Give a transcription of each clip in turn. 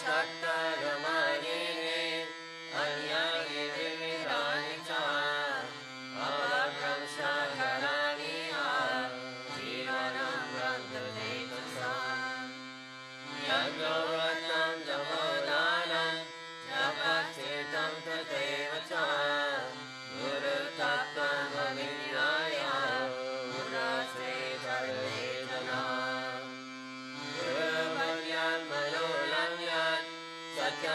Sattaramaye Anyani Vividani Cha Abhagam Sakarani Jivanam Randadetasa Yagavratam Javodanam Japasitam Tatevacha Guru Tattvam Avinyaya Murase Sarvedana Guru Bhagyan Manolamyan Satya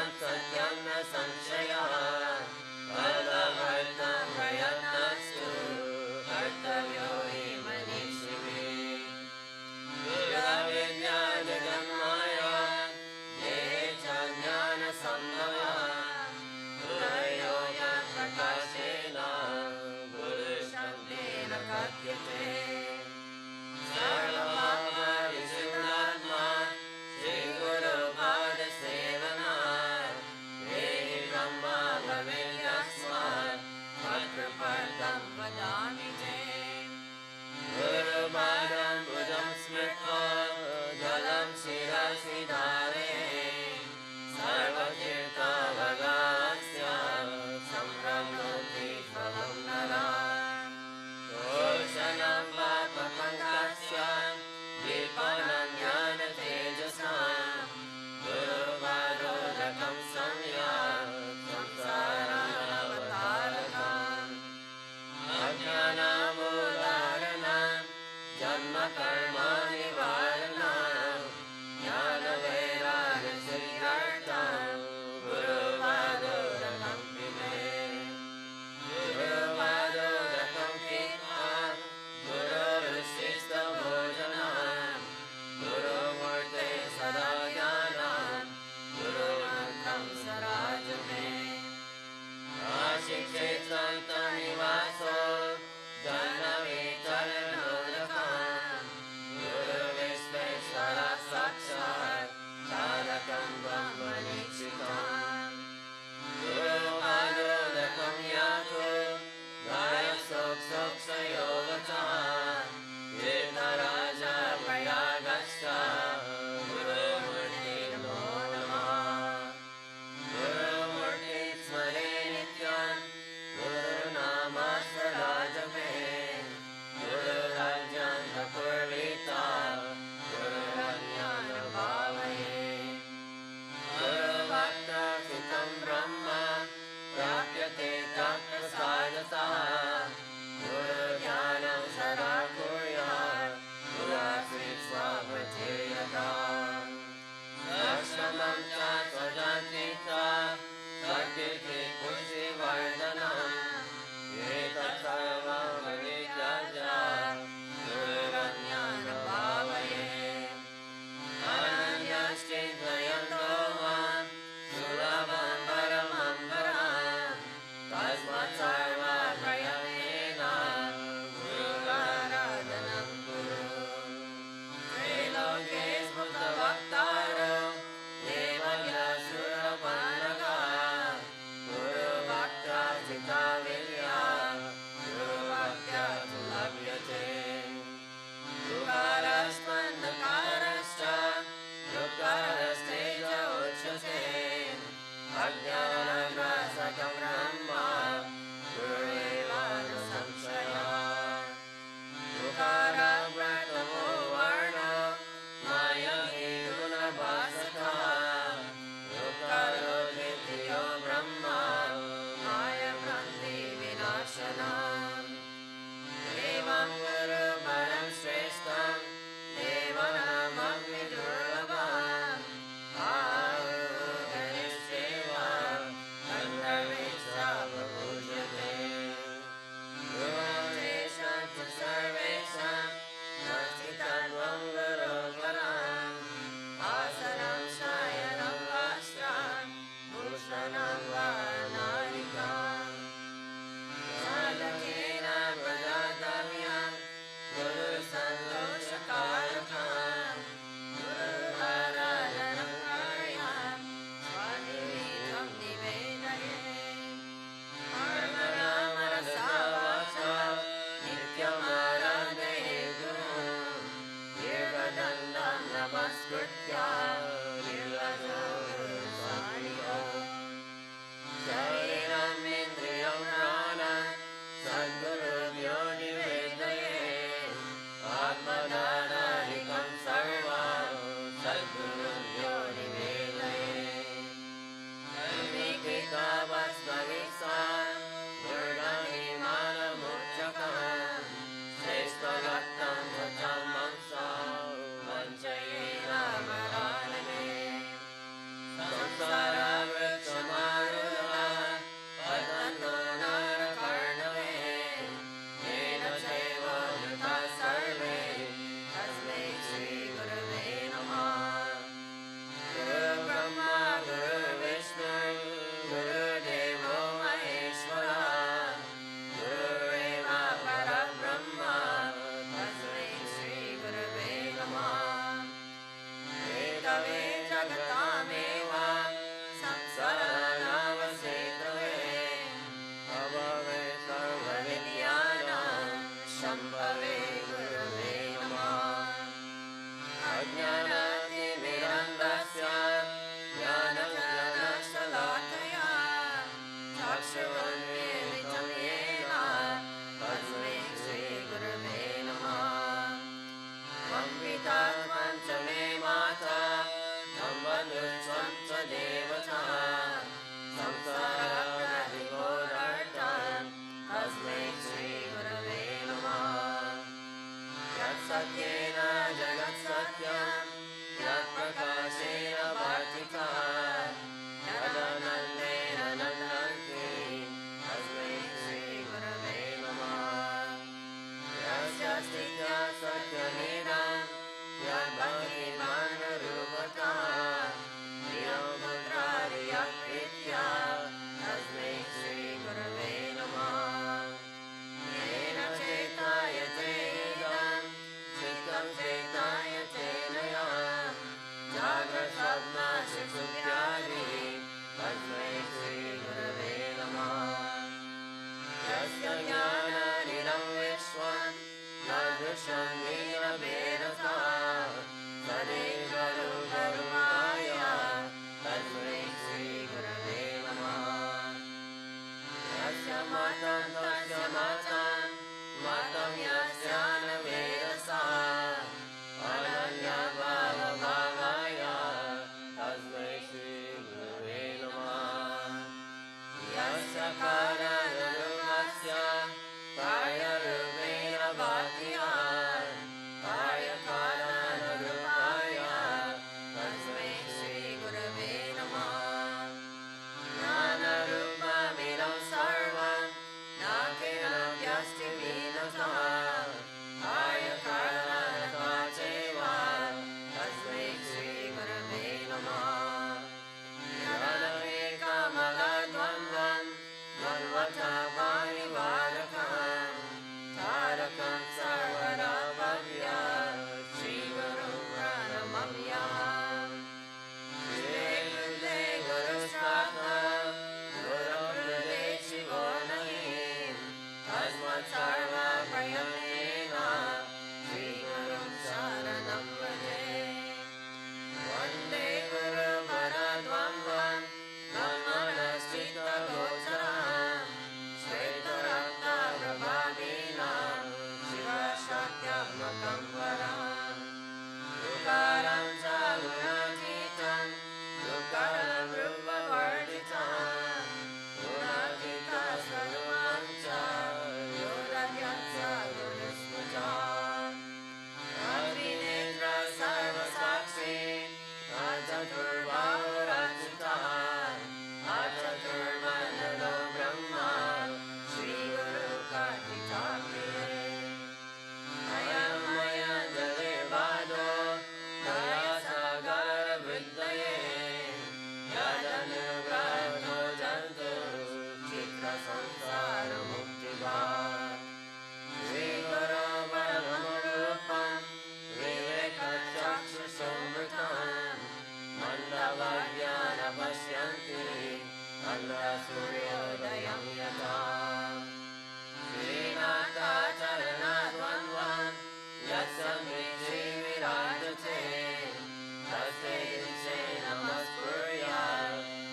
Namaste Dikshe Namaspurya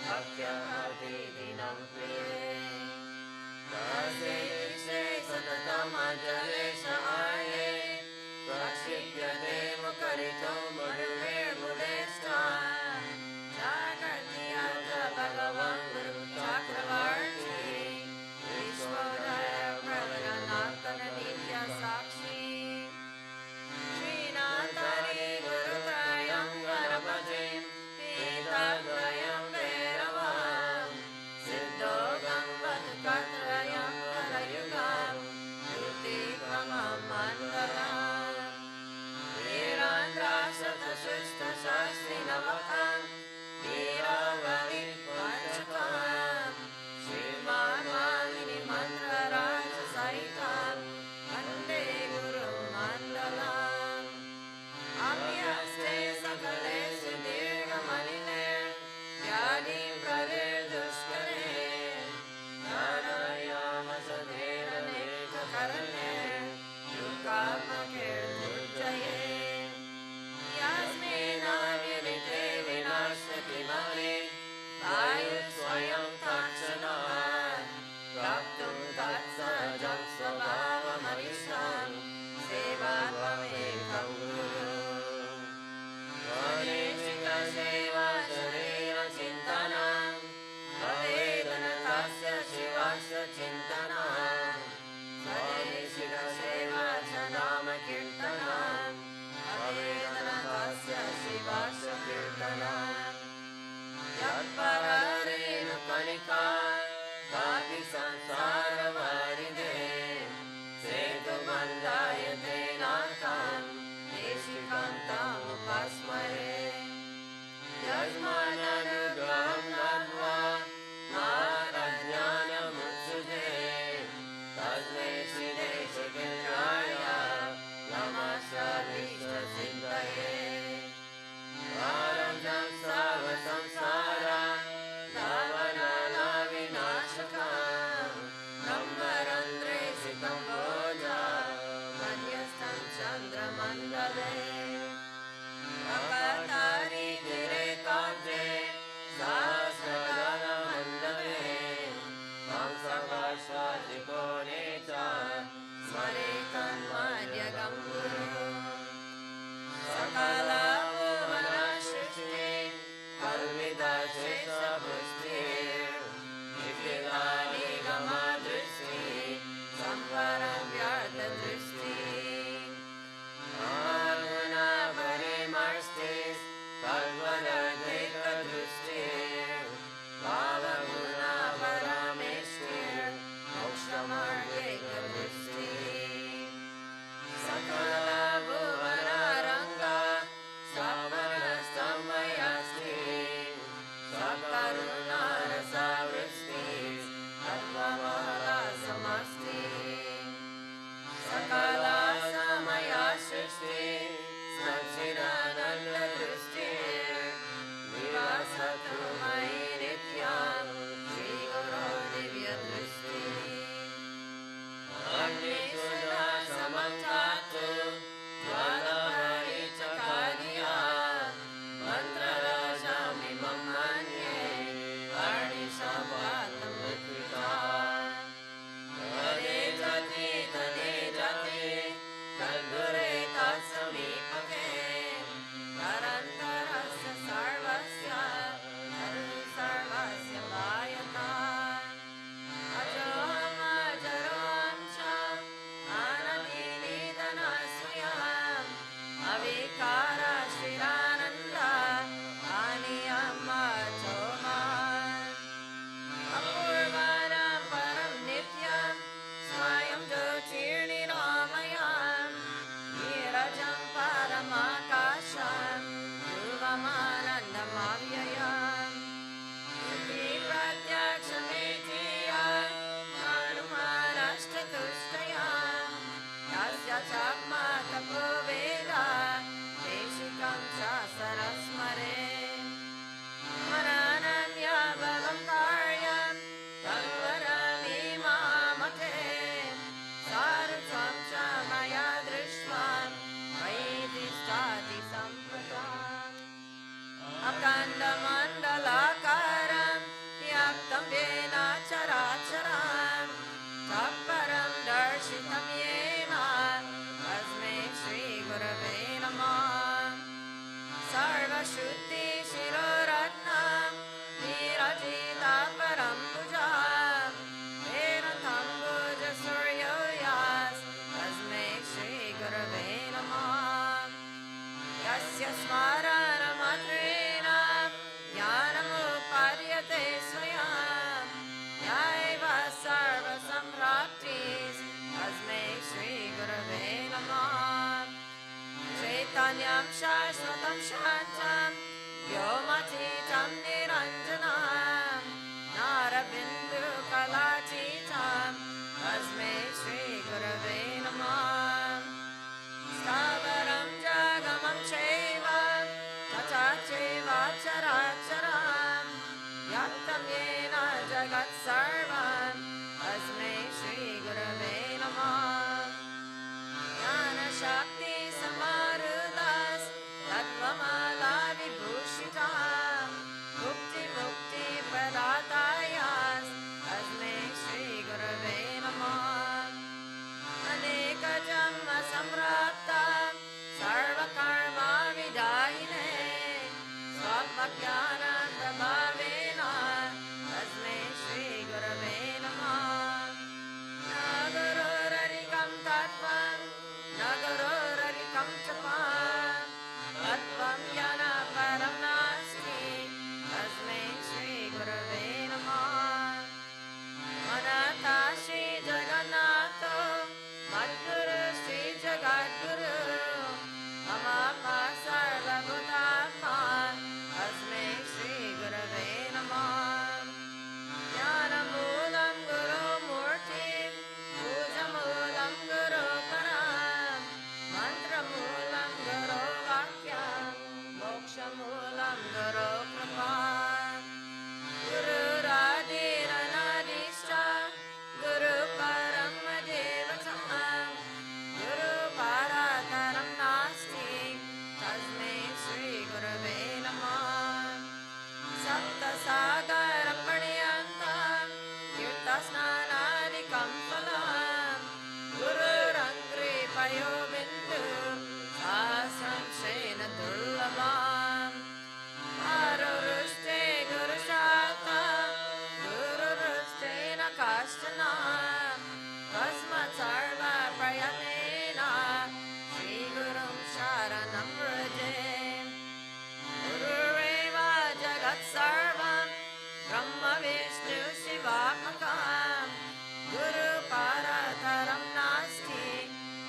Bhaktya Bhakti Dinam Priye Namaste Dikshe Satatam Anjale Shahaye Prakshipyate Mukarito Madhuvir Mudeshtan Jagatiyata Bhagavan Guru Chakravarti Vishwadaya Prajanatana Nitya Sakshi Srinatari Guru Trayam Ganapati तस्य स्मरणमात्रेण ज्ञानमुपार्यते स्वयं यैव सर्वसम्प्राप्तिः तस्मै श्रीगुरवे नमः चैतन्यं शाश्वतं शान्तं व्योमतीतं निरञ्जनं नारबिन्दुकलातीतं तस्मै श्रीगुरवे नमः स्थावरं जगमं चैव तथा चैवाचराचरं यत्तं येन जगत्सर्वं तस्मै श्रीगुरवे नमः ज्ञानशक्तिसमारुद्धः तत्त्वमालाविभूषितः मुक्तिप्रदाताय तस्मै श्रीगुरवे नमः अनेकजन्मसम्प्राप्तः सर्वकर्मविदायिने स्वात्मज्ञानप्रभावेन तस्मै श्रीगुरवे नमः न गुरुररिकं तत्त्वं न गुरुररिकं जपं तत्त्वं ज्ञानपरं नास्ति तस्मै श्रीगुरवे नमः अनाथा श्रीजगन्नाथो मद्गुरु श्रीजगद्गुरु मम सर्वभूतात्मा तस्मै श्रीगुरवे नमः ज्ञानमूलं गुरुमूर्तिं पूजमूलं गुरुपरं मन्त्रमूलं गुरुवाक्यं मोक्षमूलं गुरुकृपा गुरुरादिरनादिश्च गुरुपरं देवतं गुरुपरातरं नास्ति तस्मै श्रीगुरवे नमः सप्तसागरपर्यन्तं तीर्थस्नानादिकं फलं गुरुरङ्घ्रिपयो बिन्दुः सहस्रं शेन दुर्लभम् आरुरुष्टे गुरुशाता गुरुरुष्टेन काश्चन तस्मात् सर्वप्रयत्नेन श्रीगुरुं शरणं व्रजे गुरुरेव जगत्सर्वं ब्रह्म विष्णु शिवात्मकं गुरुपरतरं नास्ति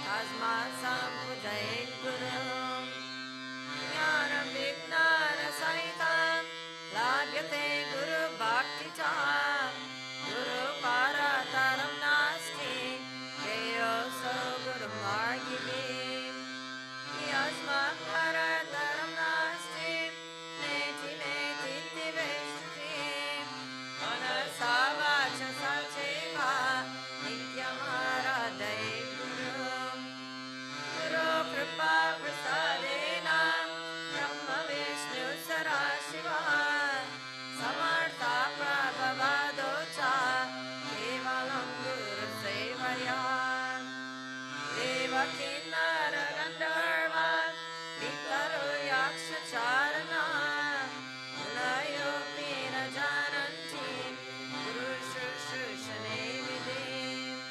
तस्मात् सम्पूजयेत् गुरुम् ज्ञानं विज्ञानसहितं लाभ्यते गुरुभक्तिचा गुरुपरतरं नास्ति ध्येयोऽसौ गुरुमार्गिणे यस्मात् परतरं नास्ति नेति नेतीति वेष्टि मनसा वाचसा चैव नित्यमाराधये गुरुम् गुरुकृपा प्रसादेन ब्रह्म विष्णु सदाशिवः समर्था प्रभवादो च केवलं गुरुसेवया देवकी नरगन्धर्व पितरो यक्षचारणः मुनयोऽपि न जानन्ति गुरुशुश्रूषणे विधिम्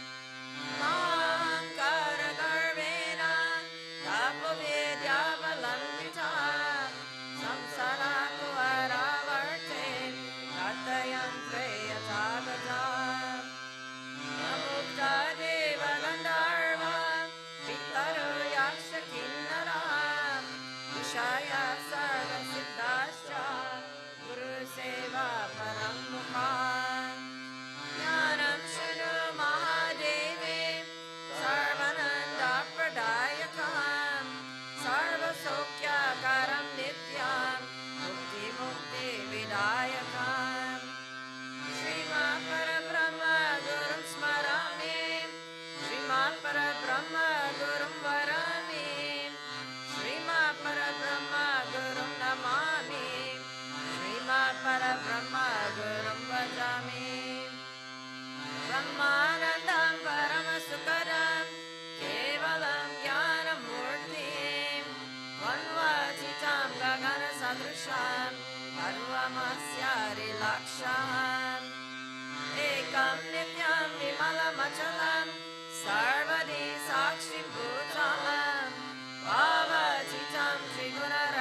महाङ्कारगर्वेण तपोवेद्यावलम्बितः संसाराकुहरावर्ते तथयन्त्रे यथागतम् अमुक्ता देवगन्धर्व पितरो यक्षकिन्नरः विषया सर्वसिद्धाश्च गुरुसेवा परं मुखात् ज्ञानं शृणु महादेवे सर्वानन्दप्रदायकं सर्वसौख्यकरं नित्यं मुक्तिविदायकम् श्रीमन् परब्रह्म गुरुं स्मरामि श्रीमन् परब्रह्म गुरुं वरामि श्रीमन् परब्रह्म गुरुं नमामि श्रीमन् परब्रह्म गुरुं भजामि ब्रह्मानन्दं परमसुखदं केवलं ज्ञानमूर्तिं वन्वाचितं गगनसदृशं सर्वमस्यारिलक्षम् एकं नित्यं विमलमचलं सर्वदि साक्षिभूतं भावचितं त्रिगुणरहितं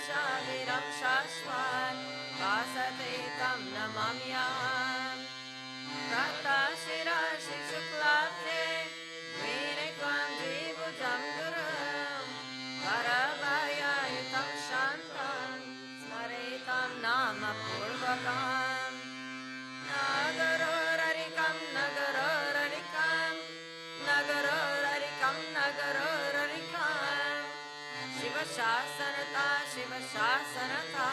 शावीरं शाश्वत वासते तं नमाम्यहम् प्रातःशिरसि शुक्लाब्धे वीरत्वं द्विभुजं गुरुं वरभययुतं शान्तं स्मरेतं नाम पूर्वकम् नगरोररिकं नगरोररिकं नगरोररिकं नगरोररिकं शिवशासनता शिवशासनता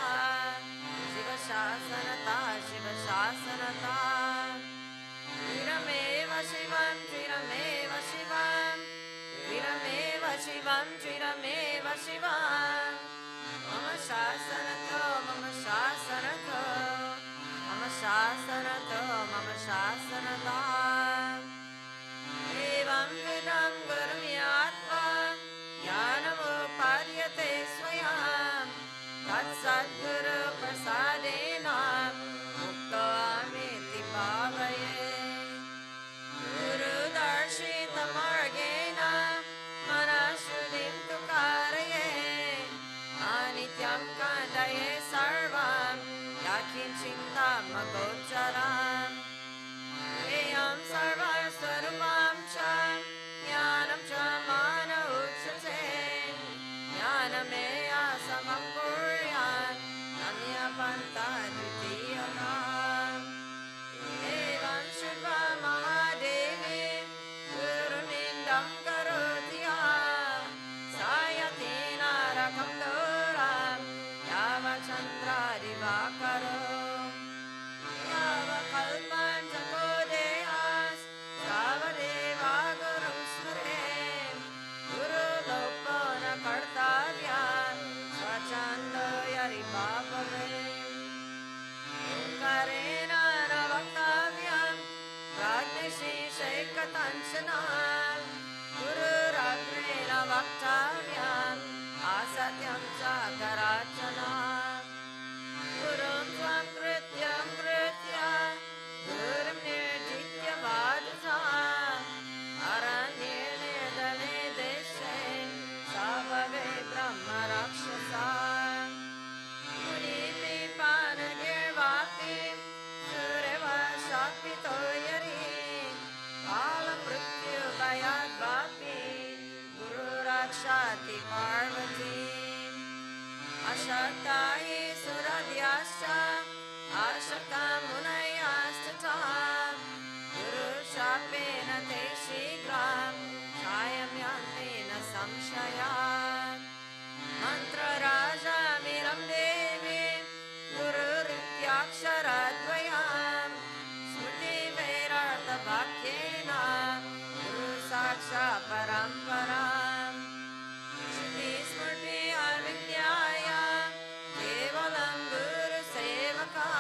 शिवशासनता शिवशासनता चिरमेव शिवं चिरमेव शिवं चिरमेव शिवं चिरमेव शिवं मम शासनतो मम शासनतो मम शासनतो मम शासनता एवं विधं गुरुर्यात्मा ज्ञानमुपाद्यते स्वयं तत्सद्गुरुप्रसादेन मुक्तोऽहमिति भावये गुरुदर्शितमार्गेण मनःशुद्धिं तु कारये अनित्यं खण्डये सर्वं यत्किञ्चिन्तामगोचरम् एयं सर्वस्वरूपं च ज्ञानं च मान उच्यते ज्ञानमेया समं कुर्यात् अन्यपन्था द्वितीयम् एवं श्रुत्वा महादेवी गुरुनिन्दं करोति यः सा यतेन रकं दोरं यावच्चन्द्रादिवाकरो यावकल्पं चको देहास् तावदेवा गुरुं स्मरेत् गुरुलोपो न कर्तव्यः स्वच्छन्दो यरिपापवेत् ओङ्कारेण न वक्तव्यं प्राज्ञशेषैकतञ्चनात् गुरुरग्रेण वक्तव्यम् असत्यं च कराचनात् गुरुं त्वं कृत्य गुरुं निर्जित्य बाधसा अरण्ये निर्दले देशे साववे ब्रह्मराक्षसा मुनिपिपानगिर्वापि सूर्यवशापितो यरि कालमृत्युभयाद्वापि गुरुरक्षाति पार्वतीम् अशक्ता हि सुरद्याश्च अशक्ता मुनयस्तथा गुरुशापेन ते शीघ्रं छायं यान्ति न संशयात् मन्त्रराजमिरं देवी गुरुरित्याक्षरद्वयम् स्मृतिवेदार्थवाक्येन गुरुसाक्षात् परम्पराम् श्रुतिस्मृति अविद्याया केवलं गुरुसेवका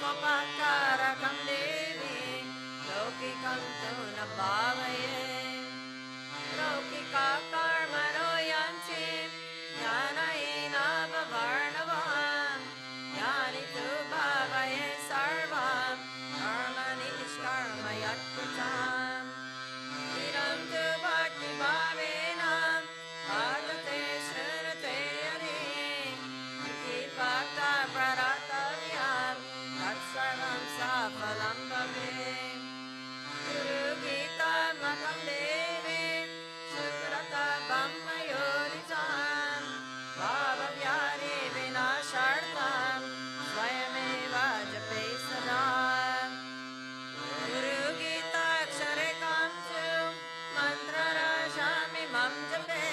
Lokopakarakam Devi Lokikam tu na bhavaye Lokika karmano yanti Jnanaina bhavarnavam Yani tu bhavaye sarvam Karmani nishkarma yatkritam Idam tu bhakti bhavenam Bhagate shrunate yadi Iti bhakta pradatavyam Tatsarvam safalam bhavim Guru Gita Makam Devi Sukrata Bhamma Yoditam Bhava Vyari Vinashartam Swayameva Jape Sadam Guru Gita Aksharekam Tu Mantra Rajami Mam Jape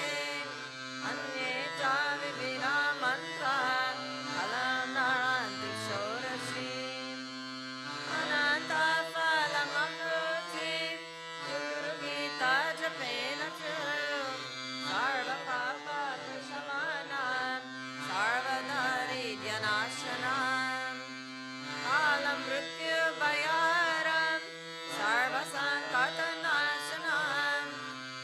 Anye Javi Vina Mantra Alam Naranti Shorashim Ananta Phalam Amruti Guru Gita Japena Tu Sarva Papa Prishamanam Sarva Daridyanashanam Kalam Mrityu Bhayaram Sarva Sankata Nashanam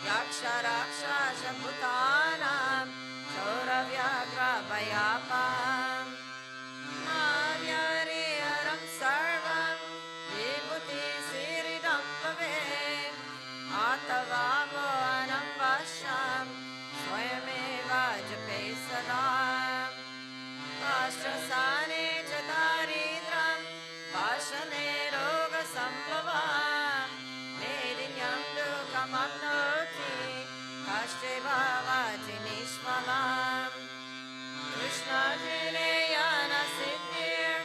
Yaksha Raksha Shaputanam Chora Vyagra Bhayapam Navyari Aram Sarvam Vibhuti Siridam Bhavem Atavamo Anam Vasham Swayameva Jape Sadam Ashtrasane Chataridram Vashane Roga Sambhavam Medinyam Dukam Apnoti Kashte Bhavati Nishmalam Krishna Jineyana Siddhir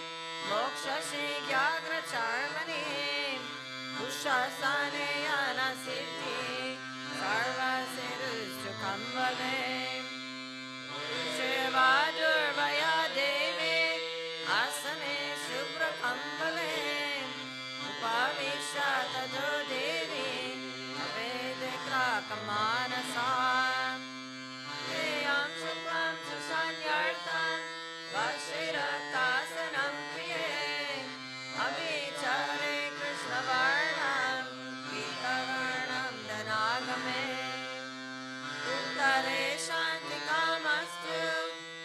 Moksha Shigyagra Charmani Ushasane Siddhi Sarva Sirustukam Bhavem Shivadur Vaya Devi Asane Shubhrakam Bhavem Upavisha Tado Devi Vedekrakam Yam Shuklam Susanyartam Vashiratasanam Priye Avichare Krishna Varnam Gita Varnam Danagame Uttare Shanti Kamastu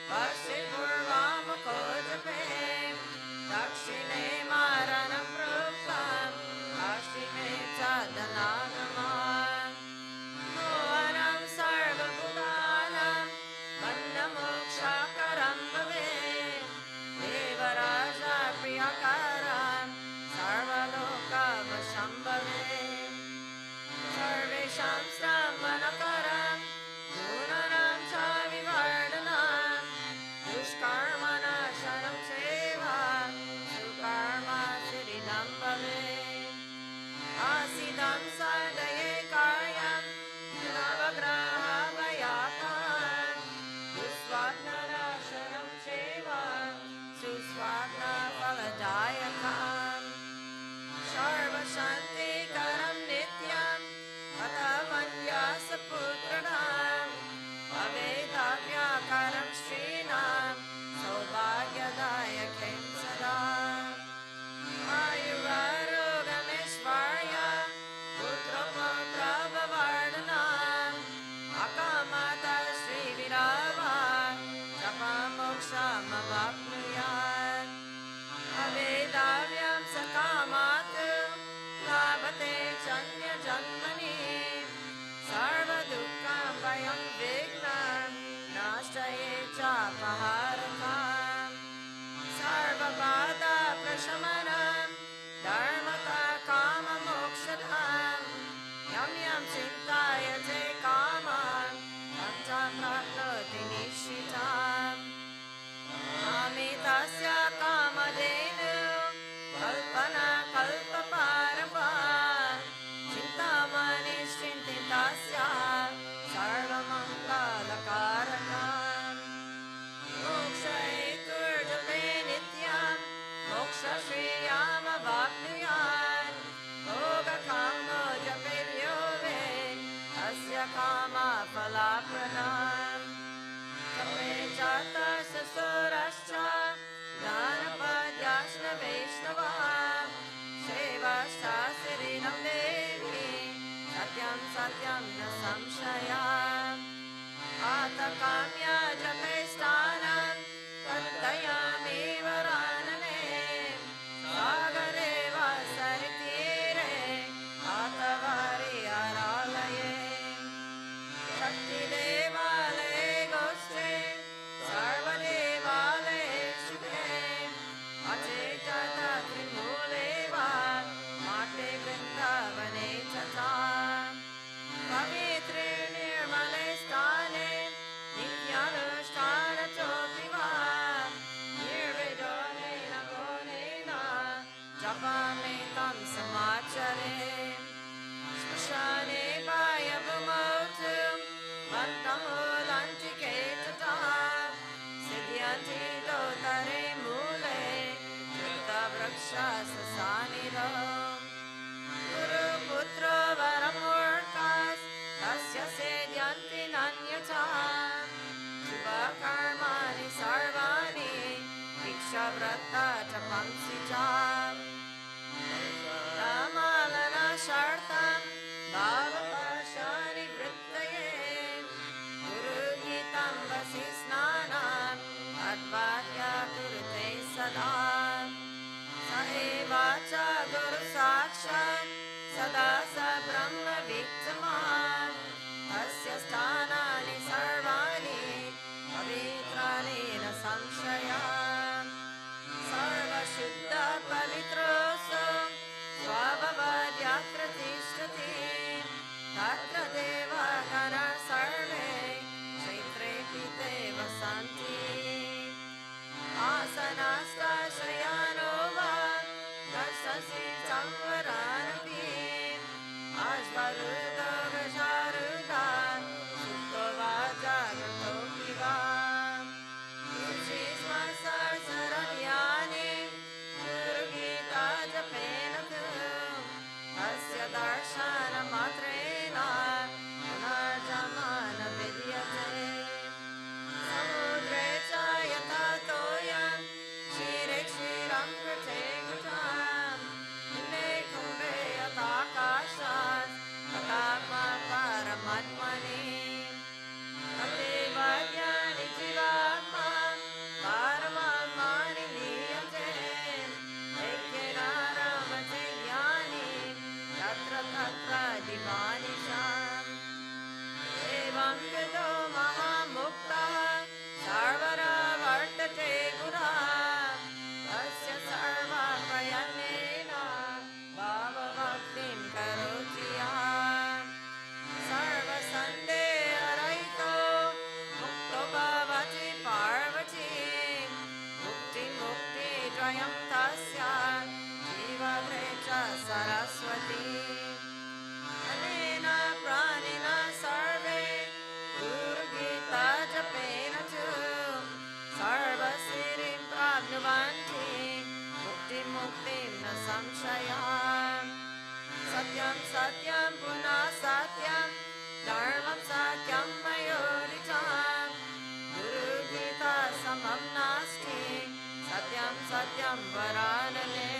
Vashipurvam Kojape Dakshine Maranam Pruktam Ashtime Chadanagaman Mohanam Sarva Bhutanam Bandhamoksha-karam bhavem Devaraja Priyakaram Sarvaloka-vasham bhavem Sarvesham Sravanakaram Gunanam cha vivardhanam Dushkarma-nashanam seva Sukarma siddham bhavem Asidam sadaye karyam Navagraha vayapam Dusvatna-nashanam seva Susvatna-phaladayakam Sarva-shanti-karam nityam Katavanyasa-putranam Avedavya-karam shrinam Saubhagya-dayakim sadam Ayurarogameshvarya Putra-putra-bhavardhanam Akamata Sri-virava Japa-moksha-mavapnuyat Avedavyam sakamatu Vaishnava Shevashta Sirinam Devi Satyam Satyam Na Samshaya Atakamya Japesthanam Tattayami Varanane Sagare Vasaritire Atavari Aralaye Shakti Devale Goste Sarva Devale Shubhe Achetata Trimuleva Mate Vrindavane Chata Pavitri Nirmale Stane Nityanushtana Chopiva Nirvidone Nagonena Japametam Samachare Smashane Vayavumotu Vantamulantike Tata Siddhyanti Dotare Mule Jutta Vraksha Sasanido Guru Putra Varamurkas Tasya Siddhyanti Nanyata Shubha Karmani Sarvani Diksha Vrata Tapamsi Jam Ramalana Shartam Bhava Pashani Vrittaye Guru Gitam Vasisnanam Advatya Kurute Sada Saevacha Guru Sakshat Sada Sa Brahma Viktama Tasya Sthanani Sarvani Pavitrani Na Samshaya Sarva Shuddha Pavitroso Svabhavadyakratishtati Tatra Deva Gana Sarve Kshetre Pite Vasanti Asanasta Shayanova Darsasi Samvaranapi Ashvaruda Vajaruda Suttova Jagratopiva Yuchisma Sarsaraniyani Guru Gita Japenatu Tasya Darshana Matrena Punarjamana Vidyate Samudre Chayata Toyam Shire Kshiram Krite Kutam Inde Kumbe Atakashas Atakma Paramatmani Ate Vadyani Jivakma Paramatmani Niyate Ekena Ramate Yani Tatra Tatra Divanisham Evam Vido Mahamukta Sarvara Vartate Gura Tasya Sarva Prayanena Bhava Bhaktim Karotiyam Sarva Sande Araito Mukto Bhavati Parvati Mukti Mukti Drayam Tasya Jiva Vrecha Saraswati Anena Pranina Sarve Guru Gita Japena Tu Sarva Siddhim Pragnuvanti Mukti Mukti Na Samshaya Satyam Satyam Puna Satyam Dharmam Satyam Mayoditam Guru Gita Samam Nasti Satyam Satyam Varanale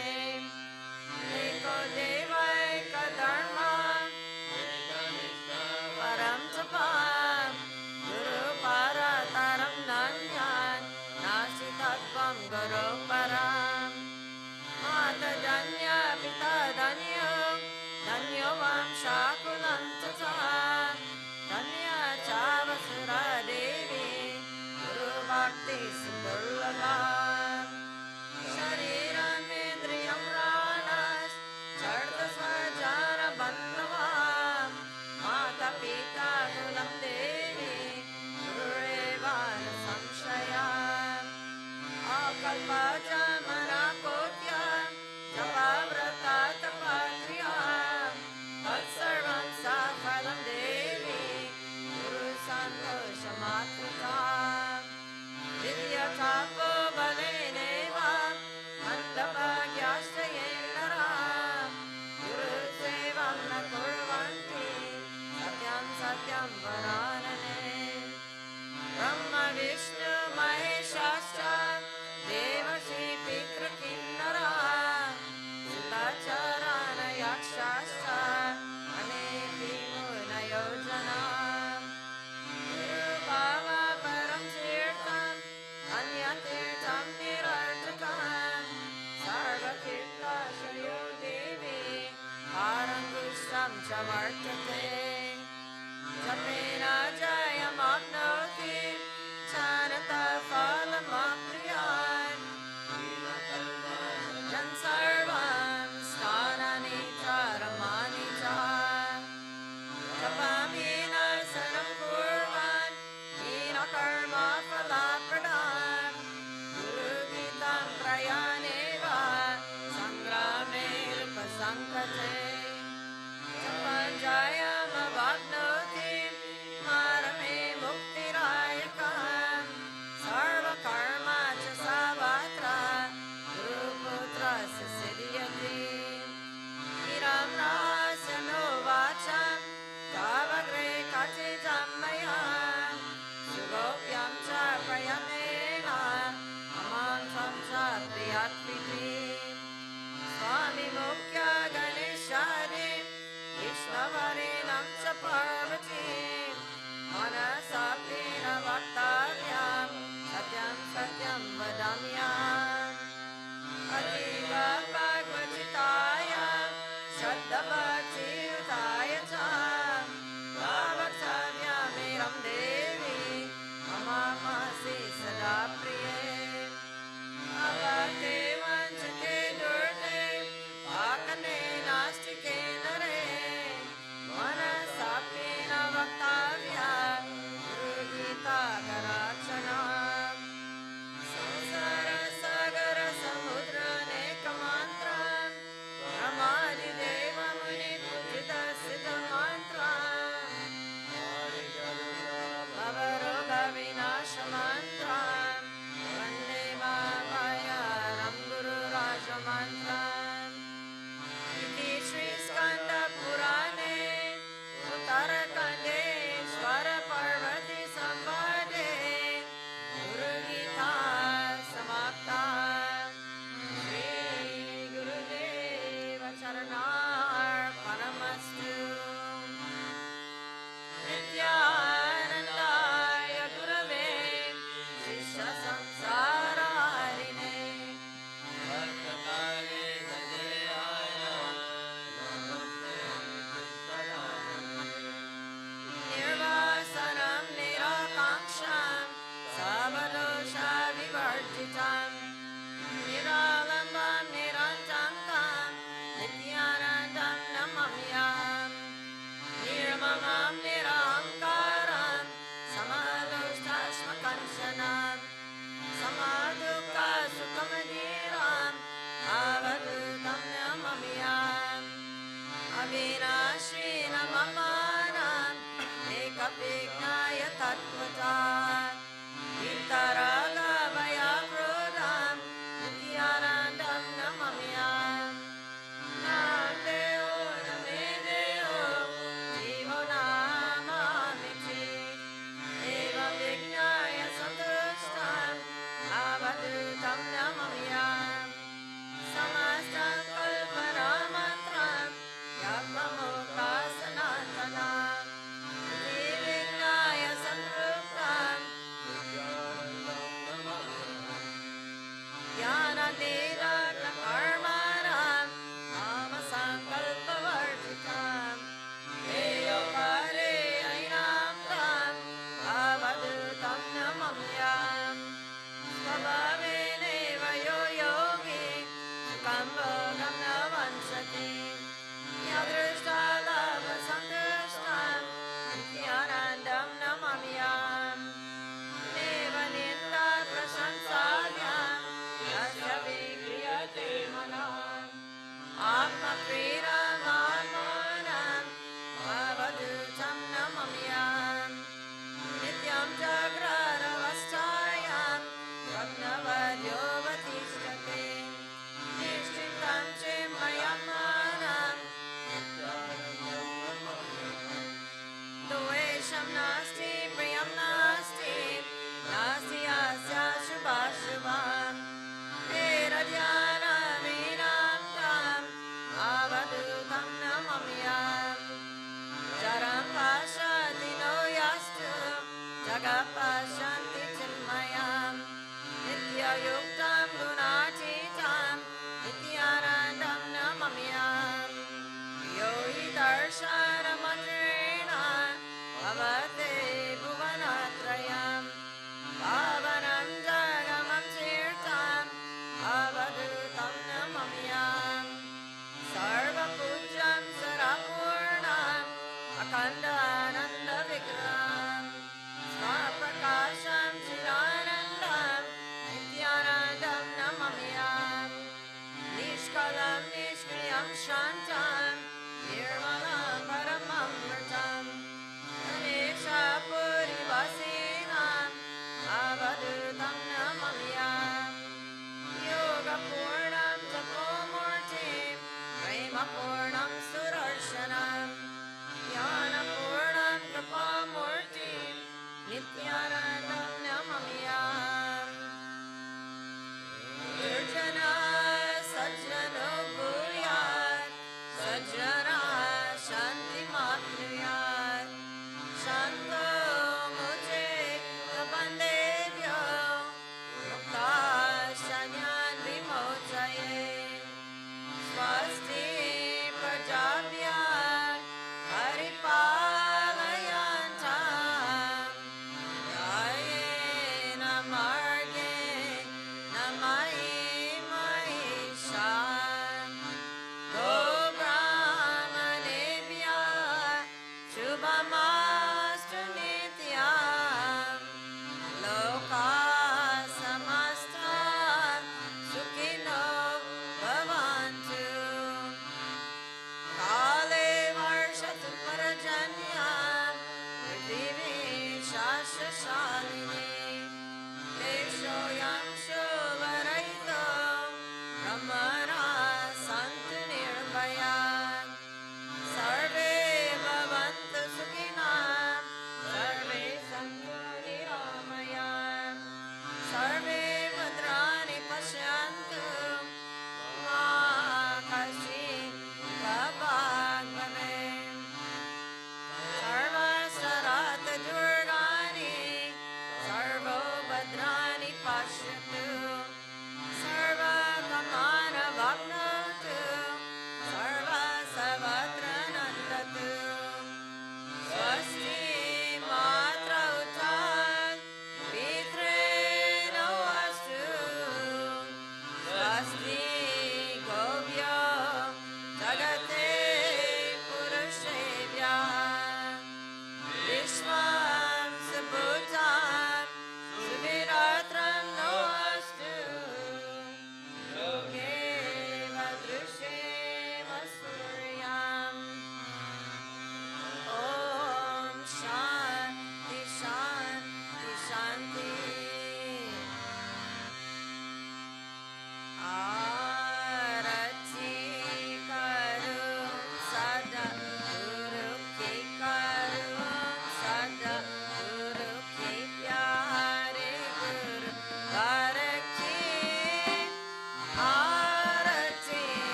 Eko Deva Eka Dharma Param Tapam Guru Parataram Nanyan Nasti Tattvam Guru Param Mata Danya Pita Danyo Danyo Vamshakulam Tata Danya Chavasura Devi Guru Bhakti Sundurlabha Shariram Indriyam Ranas Charta च वर्तते जपेन जयमाप्नोति जानतः फलमाप्नुयात् यन् सर्वं स्थानानि च रमाणि च जपामीन शरणं कुर्वन् हीन कर्म फलप्रदम् गुरुगीतं प्रयाणेव सङ्ग्रामेऽल्पसङ्कटे जपञ्जयमवाप्नोति मारमे मुक्तिदायकम् सर्वकर्म च सर्वत्र गुरुपुत्रस्य सिद्ध्यति इदं रहस्यमुवाचं तवग्रे कथितं मया सुगोप्यं च प्रयत्नेन अमांसं च प्रियत्प्रीतिः स्वामी मुख्य गणेशादि विष्णुवरेणं च पार्वतीं मनसाप्तेन वक्तव्यं सत्यं सत्यं वदाम्यहम् अतीव भगवचिताय श्रद्धभक्तियुताय च वक्तव्यमेरं देवी ममासि सदा प्रिये अभक्ते वञ्चते दुर्ते पाकने नास्तिके नरे मन Shantam Nirmalam Paramamritam Anisha Purivasinam Avadutam Namamyam Yoga Purnam Tapomurtim Prema Purnam Sudarshanam Jnana Purnam Kripamurtim Nityanandam Namamyam Durjana Sajjano Bhuyat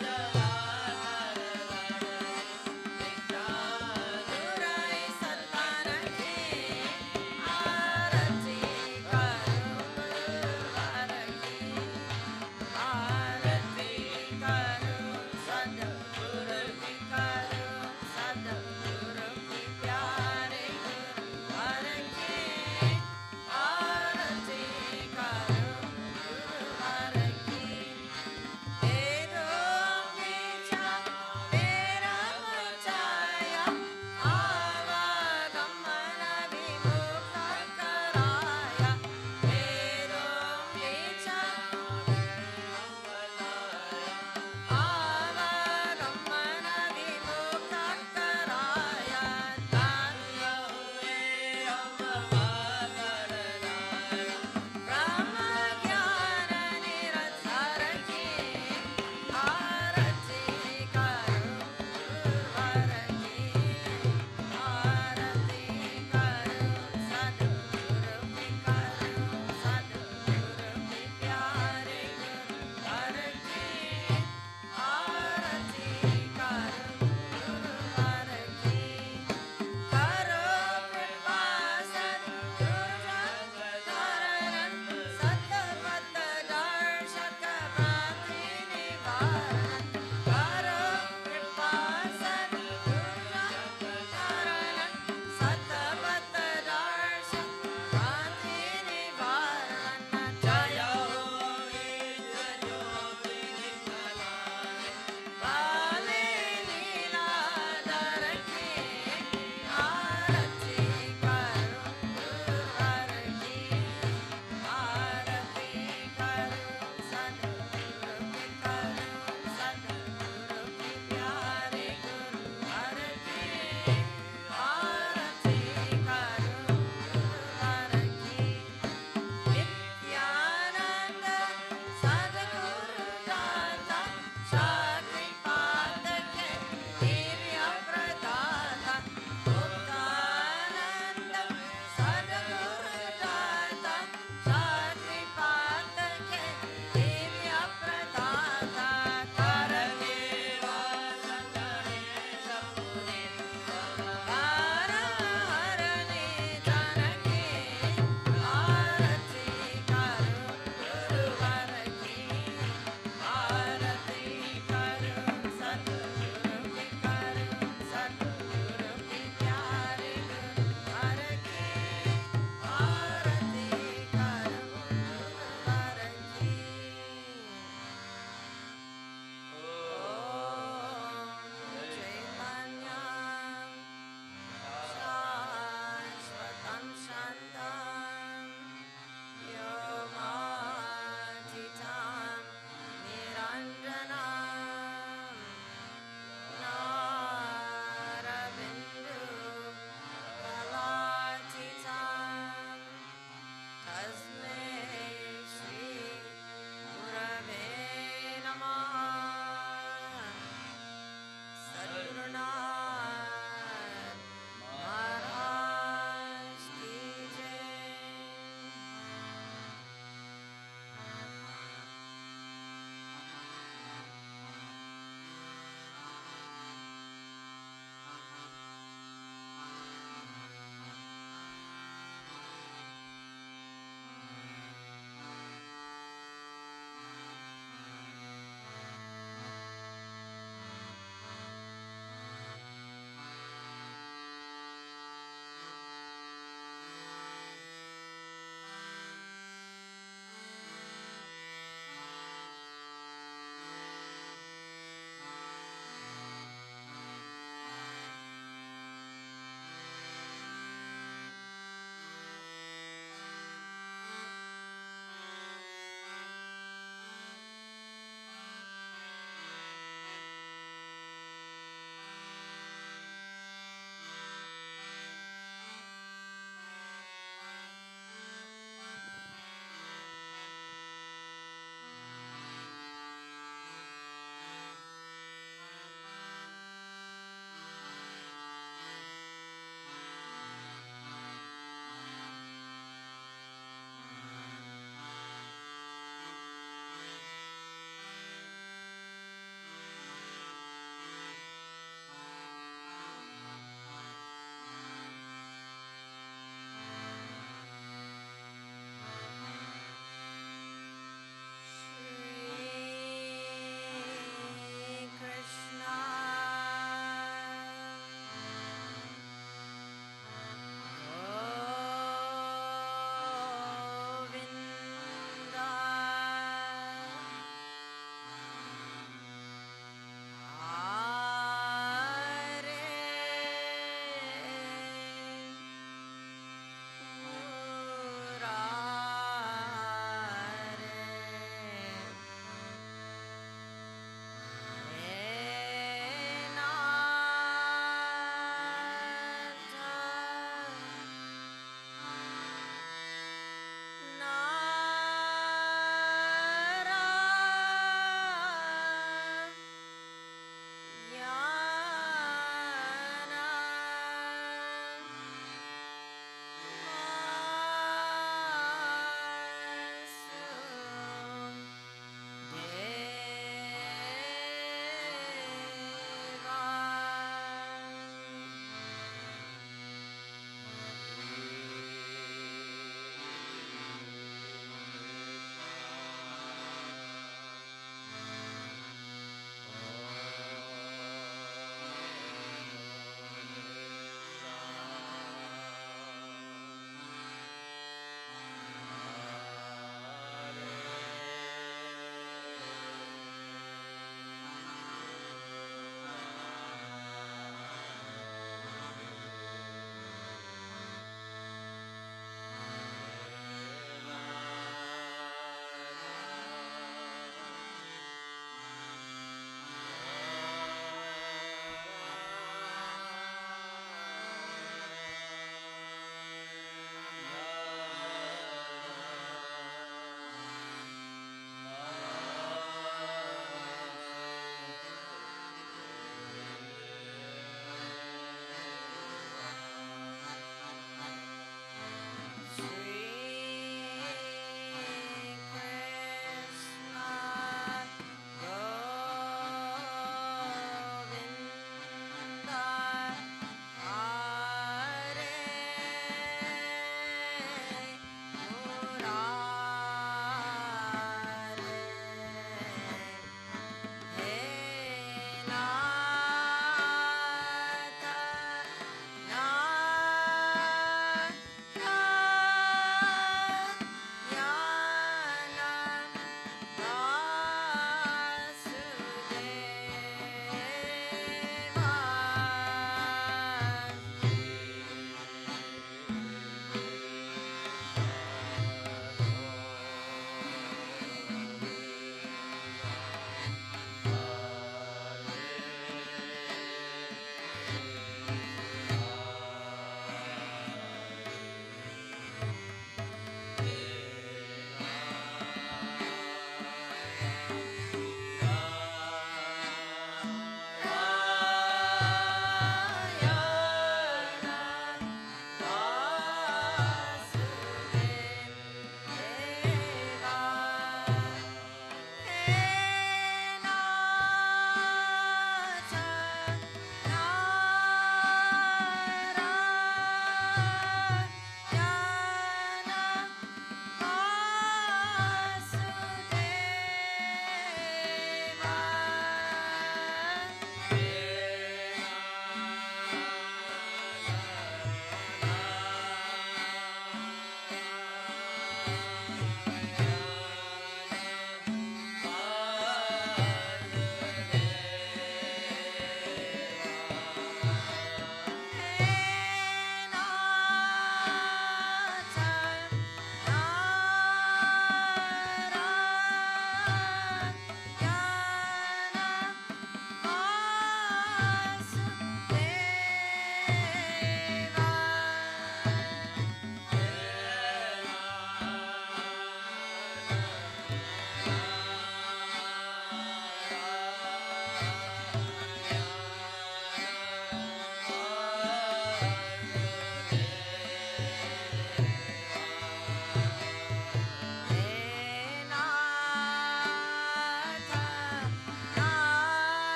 Love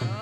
Oh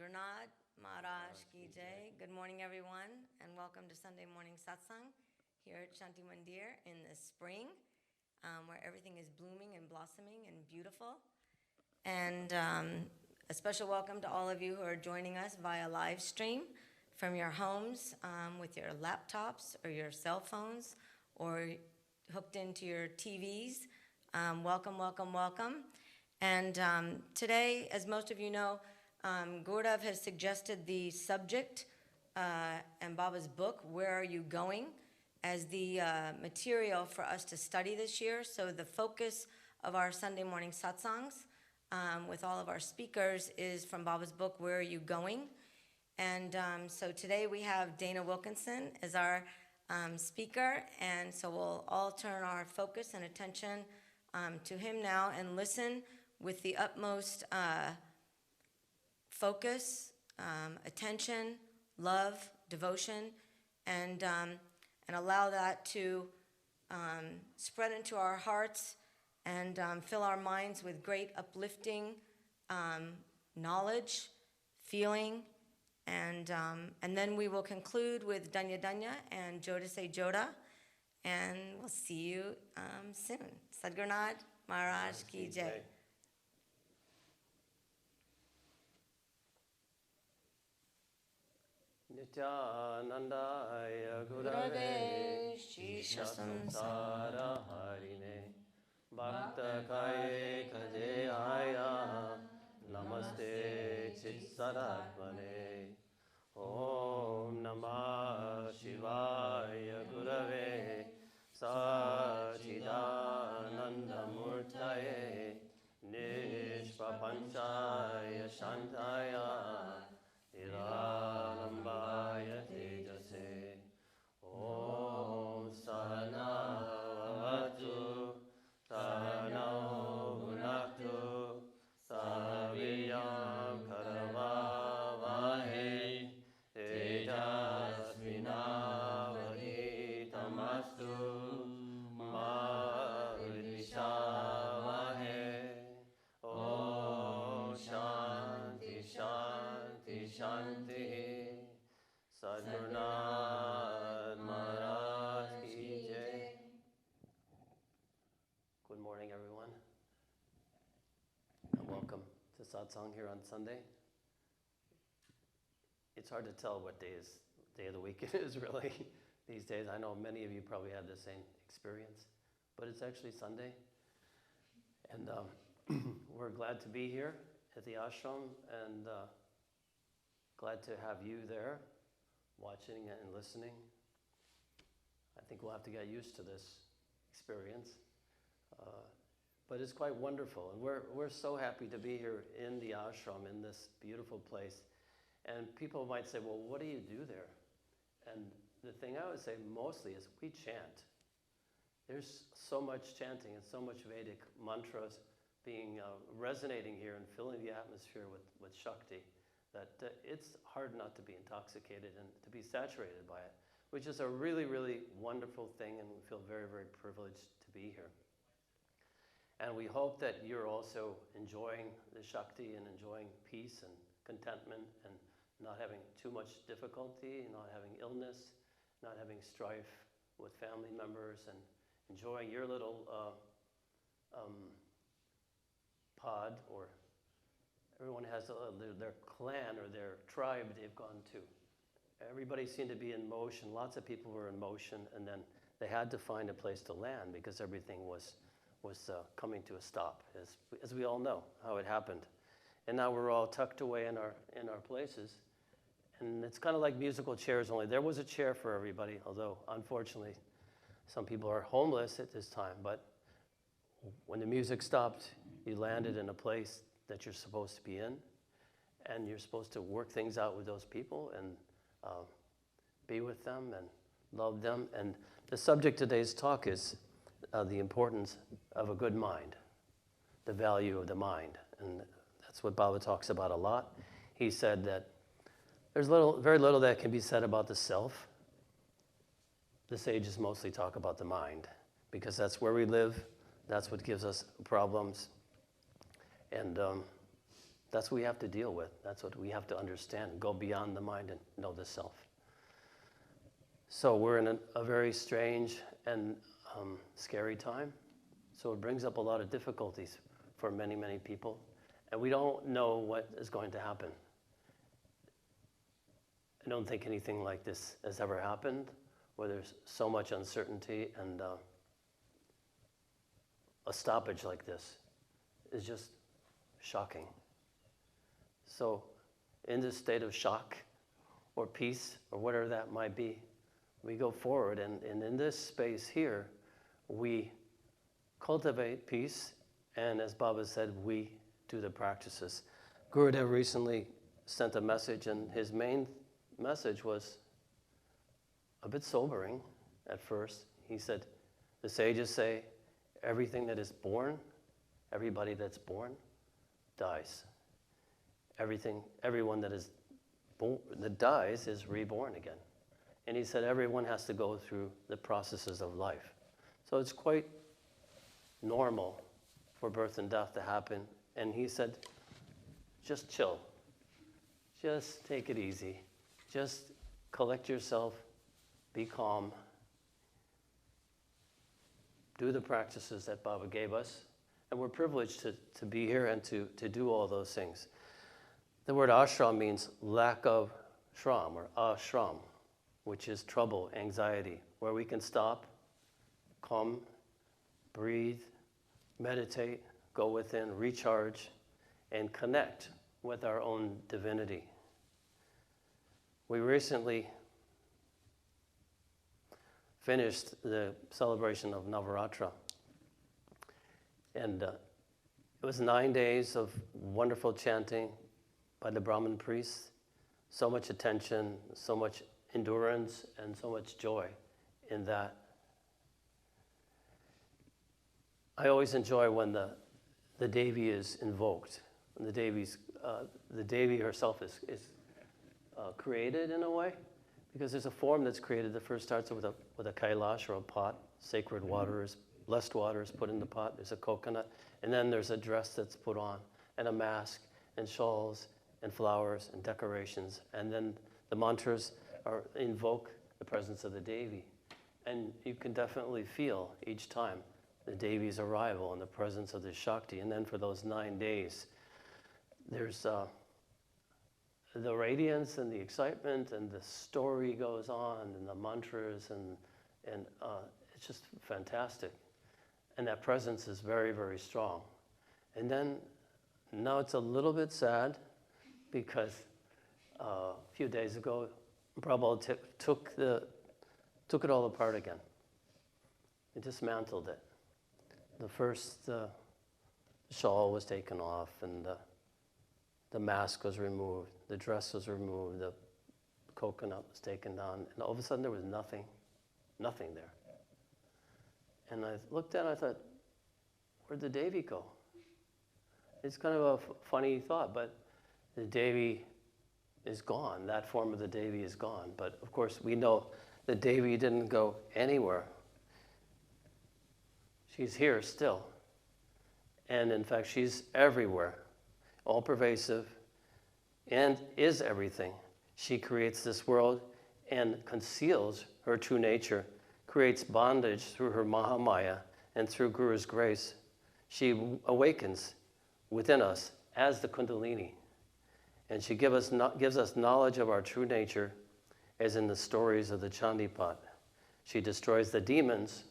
Sadhgurnath Maharaj Ki Jai. Good morning, everyone, and welcome to Sunday morning Satsang here at Shanti Mandir in the spring, where everything is blooming and blossoming and beautiful. And a special welcome to all of you who are joining us via live stream from your homes with your laptops or your cell phones or hooked into your TVs. Welcome, welcome, welcome. And today, as most of you know, Gaurav has suggested the subject and Baba's book, Where Are You Going?, as the material for us to study this year. So the focus of our Sunday morning satsangs with all of our speakers is from Baba's book, Where Are You Going? And so today we have Dana Wilkinson as our speaker, and so we'll all turn our focus and attention to him now and listen with the utmost focus, attention, love, devotion, and allow that to spread into our hearts and fill our minds with great uplifting knowledge, feeling, and then we will conclude with Danya Danya and Joda Se Joda, and we'll see you soon. Sadhgurnath Maharaj Ki Jai. Nityanandaya Gurave Shisha Samsara Harine Bhakta Kaye Kajayaya Namaste Chitsaratmane Om Namah Shivaya Gurave Sachidananda Murtaye Nishpapanchaya Shantaya Niranambaya Tejase Om Sahana Vavatu Sahana Bhunaktu Saviryam Karavavahe Tejasvinavaditamastu Ma Vidvishavahe Om Shanti Shanti Shanti Sadhgurnath Maharaj Ki Jai. Good morning, everyone, and welcome to Satsang here on Sunday. It's hard to tell what day of the week it is really these days. I know many of you probably had the same experience, but it's actually Sunday, and we're glad to be here at the ashram, and glad to have you there watching and listening. I think we'll have to get used to this experience, but it's quite wonderful, and we're so happy to be here in the ashram in this beautiful place. And people might say, well, what do you do there? And the thing I would say mostly is we chant. There's so much chanting and so much Vedic mantras being resonating here and filling the atmosphere with Shakti that it's hard not to be intoxicated and to be saturated by it, which is a really, really wonderful thing, and we feel very, very privileged to be here. And we hope that you're also enjoying the Shakti and enjoying peace and contentment and not having too much difficulty, not having illness, not having strife with family members, and enjoying your little pod, or everyone has their clan or their tribe they've gone to. Everybody seemed to be in motion. Lots of people were in motion, and then they had to find a place to land because everything was coming to a stop, as we all know how it happened. And now we're all tucked away in our places. And it's kind of like musical chairs, only there was a chair for everybody, although unfortunately some people are homeless at this time. But when the music stopped, you landed in a place that you're supposed to be in, and you're supposed to work things out with those people and be with them and love them. And the subject of today's talk is the importance of a good mind, the value of the mind. And that's what Baba talks about a lot. He said that there's very little that can be said about the self. The sages mostly talk about the mind, because that's where we live, that's what gives us problems. And That's what we have to deal with. That's what we have to understand. Go beyond the mind and know the self. So we're in a very strange and scary time. So it brings up a lot of difficulties for many, many people. And we don't know what is going to happen. I don't think anything like this has ever happened, where there's so much uncertainty, and a stoppage like this is just shocking. So in this state of shock or peace or whatever that might be, we go forward, and in this space here, we cultivate peace, and as Baba said, we do the practices. Gurudev recently sent a message, and his main message was a bit sobering at first. He said, the sages say, everything that is born, everybody that's born, dies. Everyone that dies is reborn again. And he said everyone has to go through the processes of life. So it's quite normal for birth and death to happen. And he said, just chill. Just take it easy. Just collect yourself, be calm. Do the practices that Baba gave us. And we're privileged to be here and to do all those things. The word ashram means lack of shram, or ashram, which is trouble, anxiety, where we can stop, calm, breathe, meditate, go within, recharge, and connect with our own divinity. We recently finished the celebration of Navaratri, and it was 9 days of wonderful chanting by the Brahmin priests, so much attention, so much endurance, and so much joy in that. I always enjoy when the Devi is invoked. When the Devi herself is created in a way, because there's a form that's created that first starts with a kailash, or a pot. Sacred water is, blessed water is put in the pot. There's a coconut, and then there's a dress that's put on, and a mask, and shawls, and flowers, and decorations, and then the mantras invoke the presence of the Devi. And you can definitely feel each time the Devi's arrival and the presence of the Shakti. And then for those 9 days, there's the radiance and the excitement, and the story goes on, and the mantras, and it's just fantastic. And that presence is very, very strong. And then now it's a little bit sad, because a few days ago, Prabhupada took it all apart again. He dismantled it. The first shawl was taken off, and the mask was removed, the dress was removed, the coconut was taken down, and all of a sudden there was nothing there. And I looked at it, I thought, where'd the Devi go? It's kind of a funny thought, but the Devi is gone. That form of the Devi is gone. But of course, we know the Devi didn't go anywhere. She's here still. And in fact, she's everywhere, all pervasive, and is everything. She creates this world and conceals her true nature, creates bondage through her Mahamaya, and through Guru's grace, she awakens within us as the Kundalini. And she gives us knowledge of our true nature, as in the stories of the Chandipat. She destroys the demons,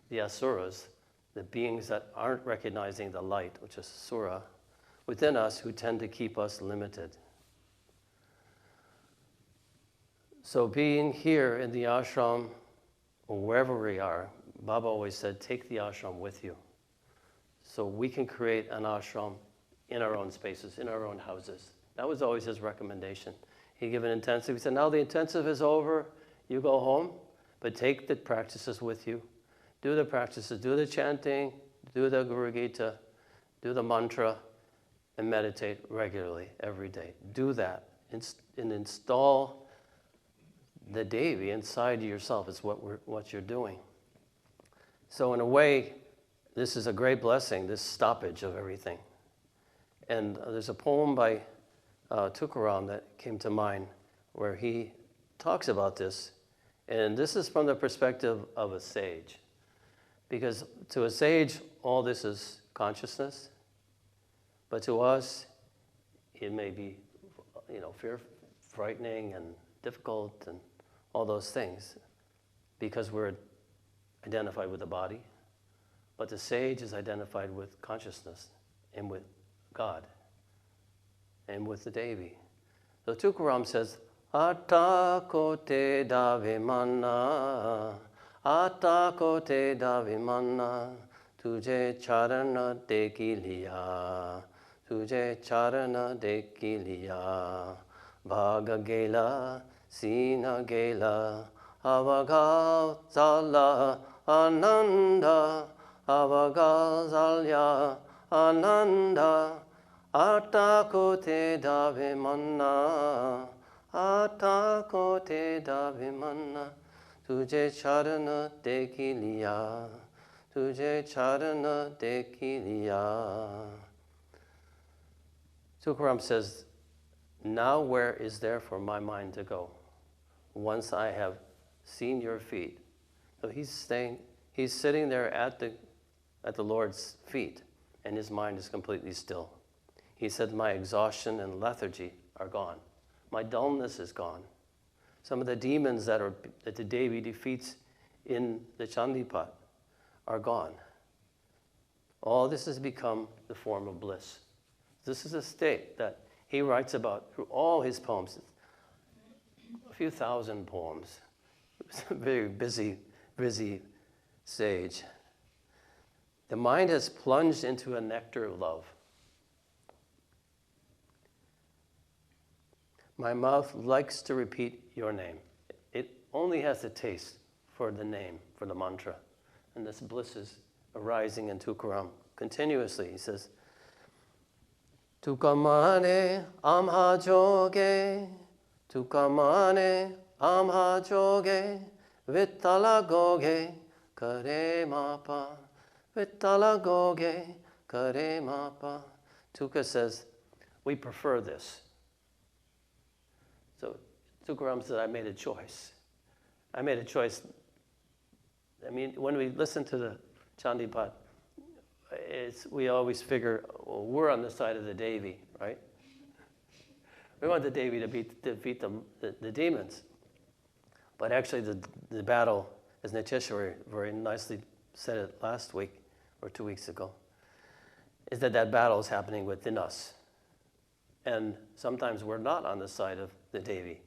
the asuras, the beings that aren't recognizing the light, which is sura, within us, who tend to keep us limited. So being here in the ashram, or wherever we are, Baba always said, take the ashram with you. So we can create an ashram in our own spaces, in our own houses. That was always his recommendation. He gave an intensive. He said, now the intensive is over, you go home, but take the practices with you. Do the practices, do the chanting, do the Guru Gita, do the mantra, and meditate regularly every day. Do that, and install the Devi inside yourself is what you're doing. So in a way, this is a great blessing, this stoppage of everything. And there's a poem by Tukaram that came to mind where he talks about this. And this is from the perspective of a sage. Because to a sage, all this is consciousness. But to us, it may be, frightening and difficult and all those things because we're identified with the body. But the sage is identified with consciousness and with God and with the Devi. So Tukaram says, Atta kote davimana, Atta kote davimana, tujhe charana dekhi liya, tujhe charana dekhi liya, bhaga gela, sina gela, avagal zala, ananda, avagal zalya, ananda, Atta kote davimana, Atta kote davimana, tujhe charana dekhi liya, tujhe charana dekhi liya. Tukaram says, now where is there for my mind to go? Once I have seen your feet. So he's sitting there at the Lord's feet, and his mind is completely still. He said, my exhaustion and lethargy are gone. My dullness is gone. Some of the demons that the Devi defeats in the Chandipat are gone. All this has become the form of bliss. This is a state that he writes about through all his poems. A few thousand poems. He was a very busy sage. The mind has plunged into a nectar of love. My mouth likes to repeat your name. It only has a taste for the name, for the mantra. And this bliss is arising in Tukaram continuously. He says, Tukamane amha joge, Tukamane amha joge, Vittala goge, kare mapa, Vittala goge, kare mapa. Tuka says, we prefer this. So Tukaram said, I made a choice. I made a choice. I mean, when we listen to the Chandipat, we always figure, well, we're on the side of the Devi, right? We want the Devi to defeat the demons. But actually the battle, as Niteshwari very nicely said it last week or 2 weeks ago, is that battle is happening within us. And sometimes we're not on the side of the Devi.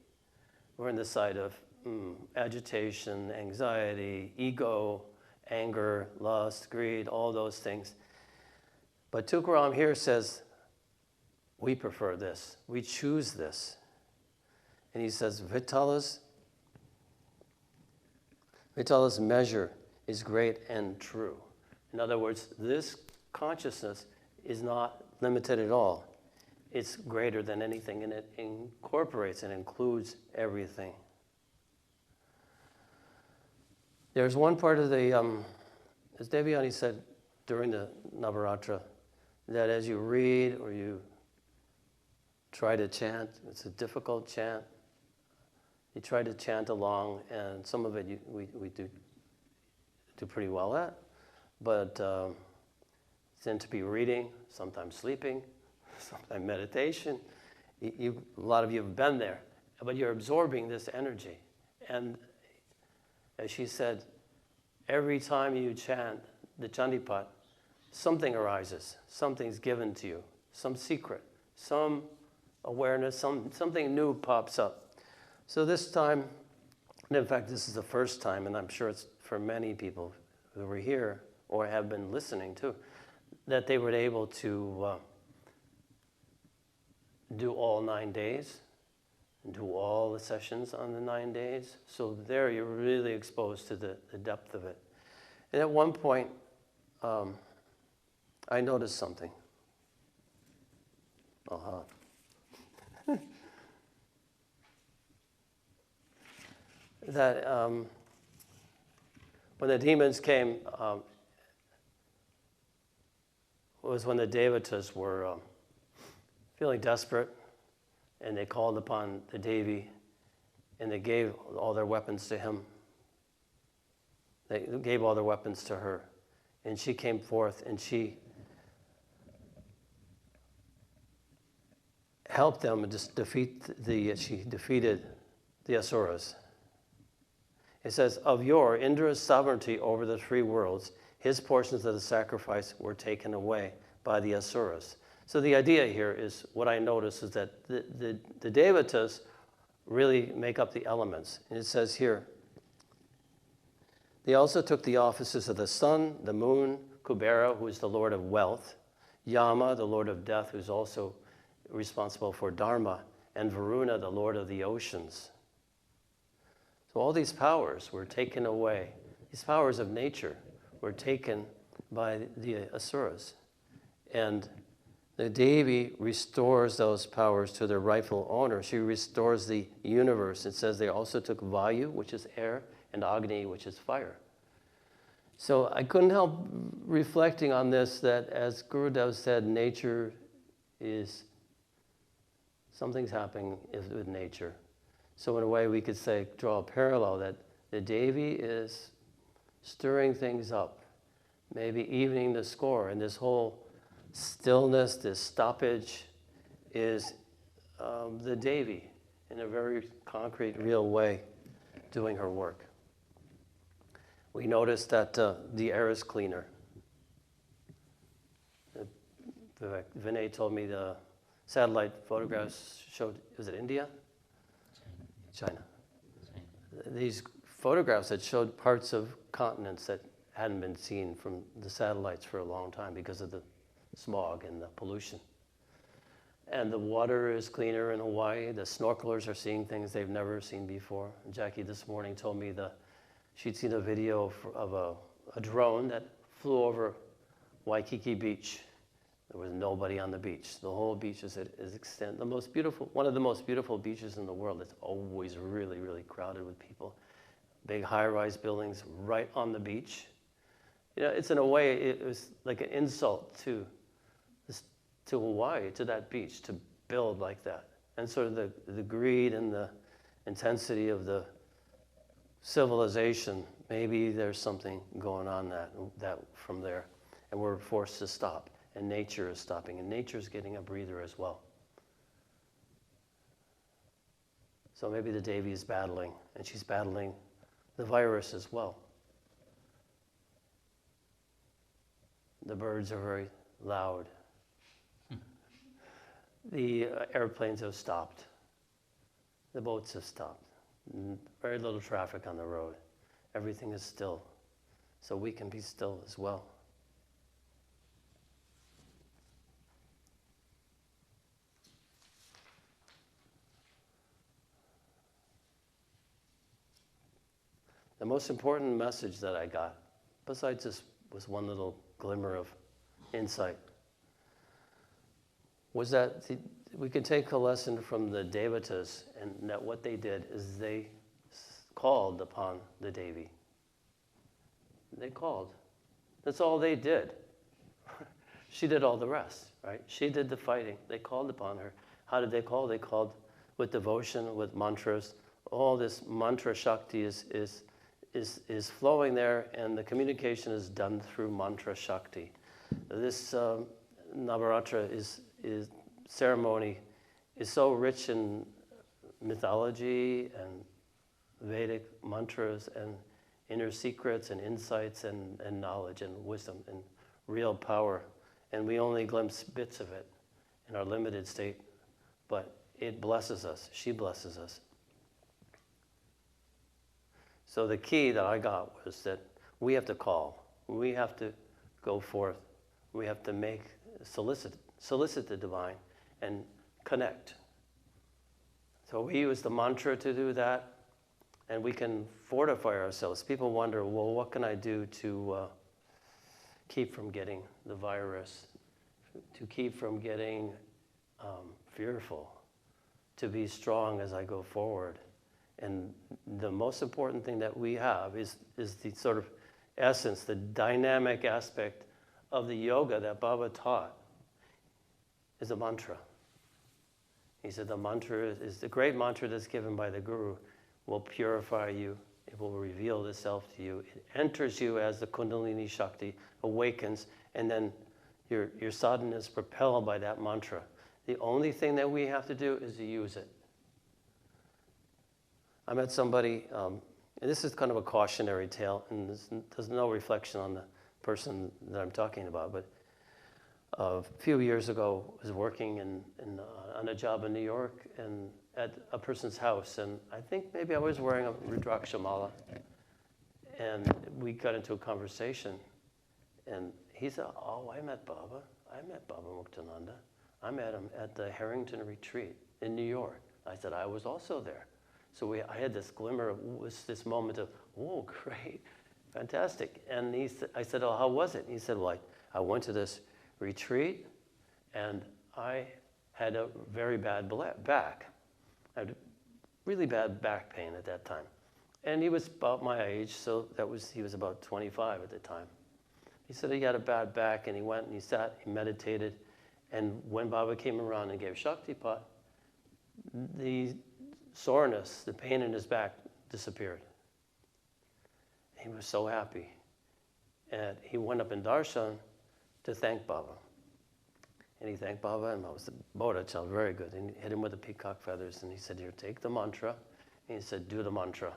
We're on the side of agitation, anxiety, ego, anger, lust, greed, all those things. But Tukaram here says, we prefer this. We choose this. And he says, Vittala's measure is great and true. In other words, this consciousness is not limited at all. It's greater than anything, and it incorporates and includes everything. There's one part of the, as Devyani said during the Navaratri, that as you read or you try to chant, it's a difficult chant. You try to chant along, and some of it we do pretty well at, but tend to be reading, sometimes sleeping, sometimes meditation. A lot of you have been there, but you're absorbing this energy. And as she said, every time you chant the Chandipat, something arises, something's given to you, some secret, some awareness, something new pops up. So this time, and in fact this is the first time, and I'm sure it's for many people who were here or have been listening too, that they were able to do all 9 days, do all the sessions on the 9 days. So there you're really exposed to the depth of it. And at one point, I noticed something. That when the demons came, was when the devatas were feeling desperate, and they called upon the Devi, and they gave all their weapons to him. They gave all their weapons to her, and she came forth, and she helped them and just she defeated the Asuras. It says, of yore, Indra's sovereignty over the three worlds, his portions of the sacrifice were taken away by the Asuras. So the idea here is, what I notice is that the Devatas really make up the elements. And it says here, they also took the offices of the sun, the moon, Kubera, who is the lord of wealth, Yama, the lord of death, who's also responsible for Dharma, and Varuna, the lord of the oceans. So all these powers were taken away. These powers of nature were taken by the Asuras. And the Devi restores those powers to their rightful owner. She restores the universe. It says they also took Vayu, which is air, and Agni, which is fire. So I couldn't help reflecting on this, that as Gurudev said, nature is, something's happening with nature. So in a way we could say, draw a parallel that the Devi is stirring things up, maybe evening the score, and this whole stillness, this stoppage is the Devi in a very concrete, real way doing her work. We noticed that the air is cleaner. Vinay told me the satellite photographs showed, was it India? China. These photographs that showed parts of continents that hadn't been seen from the satellites for a long time because of the smog and the pollution. And the water is cleaner in Hawaii. The snorkelers are seeing things they've never seen before. Jackie this morning told me she'd seen a video of a drone that flew over Waikiki Beach. There was nobody on the beach. The whole beach is extent. One of the most beautiful beaches in the world. It's always really, really crowded with people. Big high-rise buildings right on the beach. You know, it's in a way, it was like an insult to Hawaii, to that beach, to build like that. And sort of the greed and the intensity of the civilization, maybe there's something going on that from there. And we're forced to stop. And nature is stopping, and nature is getting a breather as well. So maybe the Devi is battling, and she's battling the virus as well. The birds are very loud. The airplanes have stopped. The boats have stopped. Very little traffic on the road. Everything is still. So we can be still as well. The most important message that I got, besides this was one little glimmer of insight, was that we can take a lesson from the Devatas, and that what they did is they called upon the Devi. They called. That's all they did. She did all the rest, right? She did the fighting. They called upon her. How did they call? They called with devotion, with mantras. All this mantra Shakti is flowing there, and the communication is done through mantra Shakti. This Navaratri ceremony is so rich in mythology and Vedic mantras and inner secrets and insights and knowledge and wisdom and real power. And we only glimpse bits of it in our limited state, but it blesses us. She blesses us. So the key that I got was that we have to call. We have to go forth. We have to solicit the divine and connect. So we use the mantra to do that, and we can fortify ourselves. People wonder, well, what can I do to keep from getting the virus, to keep from getting fearful, to be strong as I go forward? And the most important thing that we have is the sort of essence, the dynamic aspect of the yoga that Baba taught is a mantra. He said the mantra is the great mantra that's given by the Guru will purify you. It will reveal the self to you. It enters you as the Kundalini Shakti awakens, and then your sadhana is propelled by that mantra. The only thing that we have to do is to use it. I met somebody, and this is kind of a cautionary tale, and there's no reflection on the person that I'm talking about, but a few years ago, I was working on a job in New York and at a person's house, and I think maybe I was wearing a Rudraksha mala, and we got into a conversation, and he said, oh, I met Baba Muktananda. I met him at the Harrington Retreat in New York. I said, I was also there. So I had this glimmer of this moment of, oh, great, fantastic. And I said, oh, how was it? And he said, well, I went to this retreat, and I had a very bad back. I had really bad back pain at that time. And he was about my age, so he was about 25 at the time. He said he had a bad back, and he went and he sat, he meditated, and when Baba came around and gave Shaktipat, the soreness, the pain in his back disappeared. He was so happy. And he went up in darshan to thank Baba. And he thanked Baba, and Baba said, Bodha child, very good. And he hit him with the peacock feathers, and he said, here, take the mantra. And he said, do the mantra.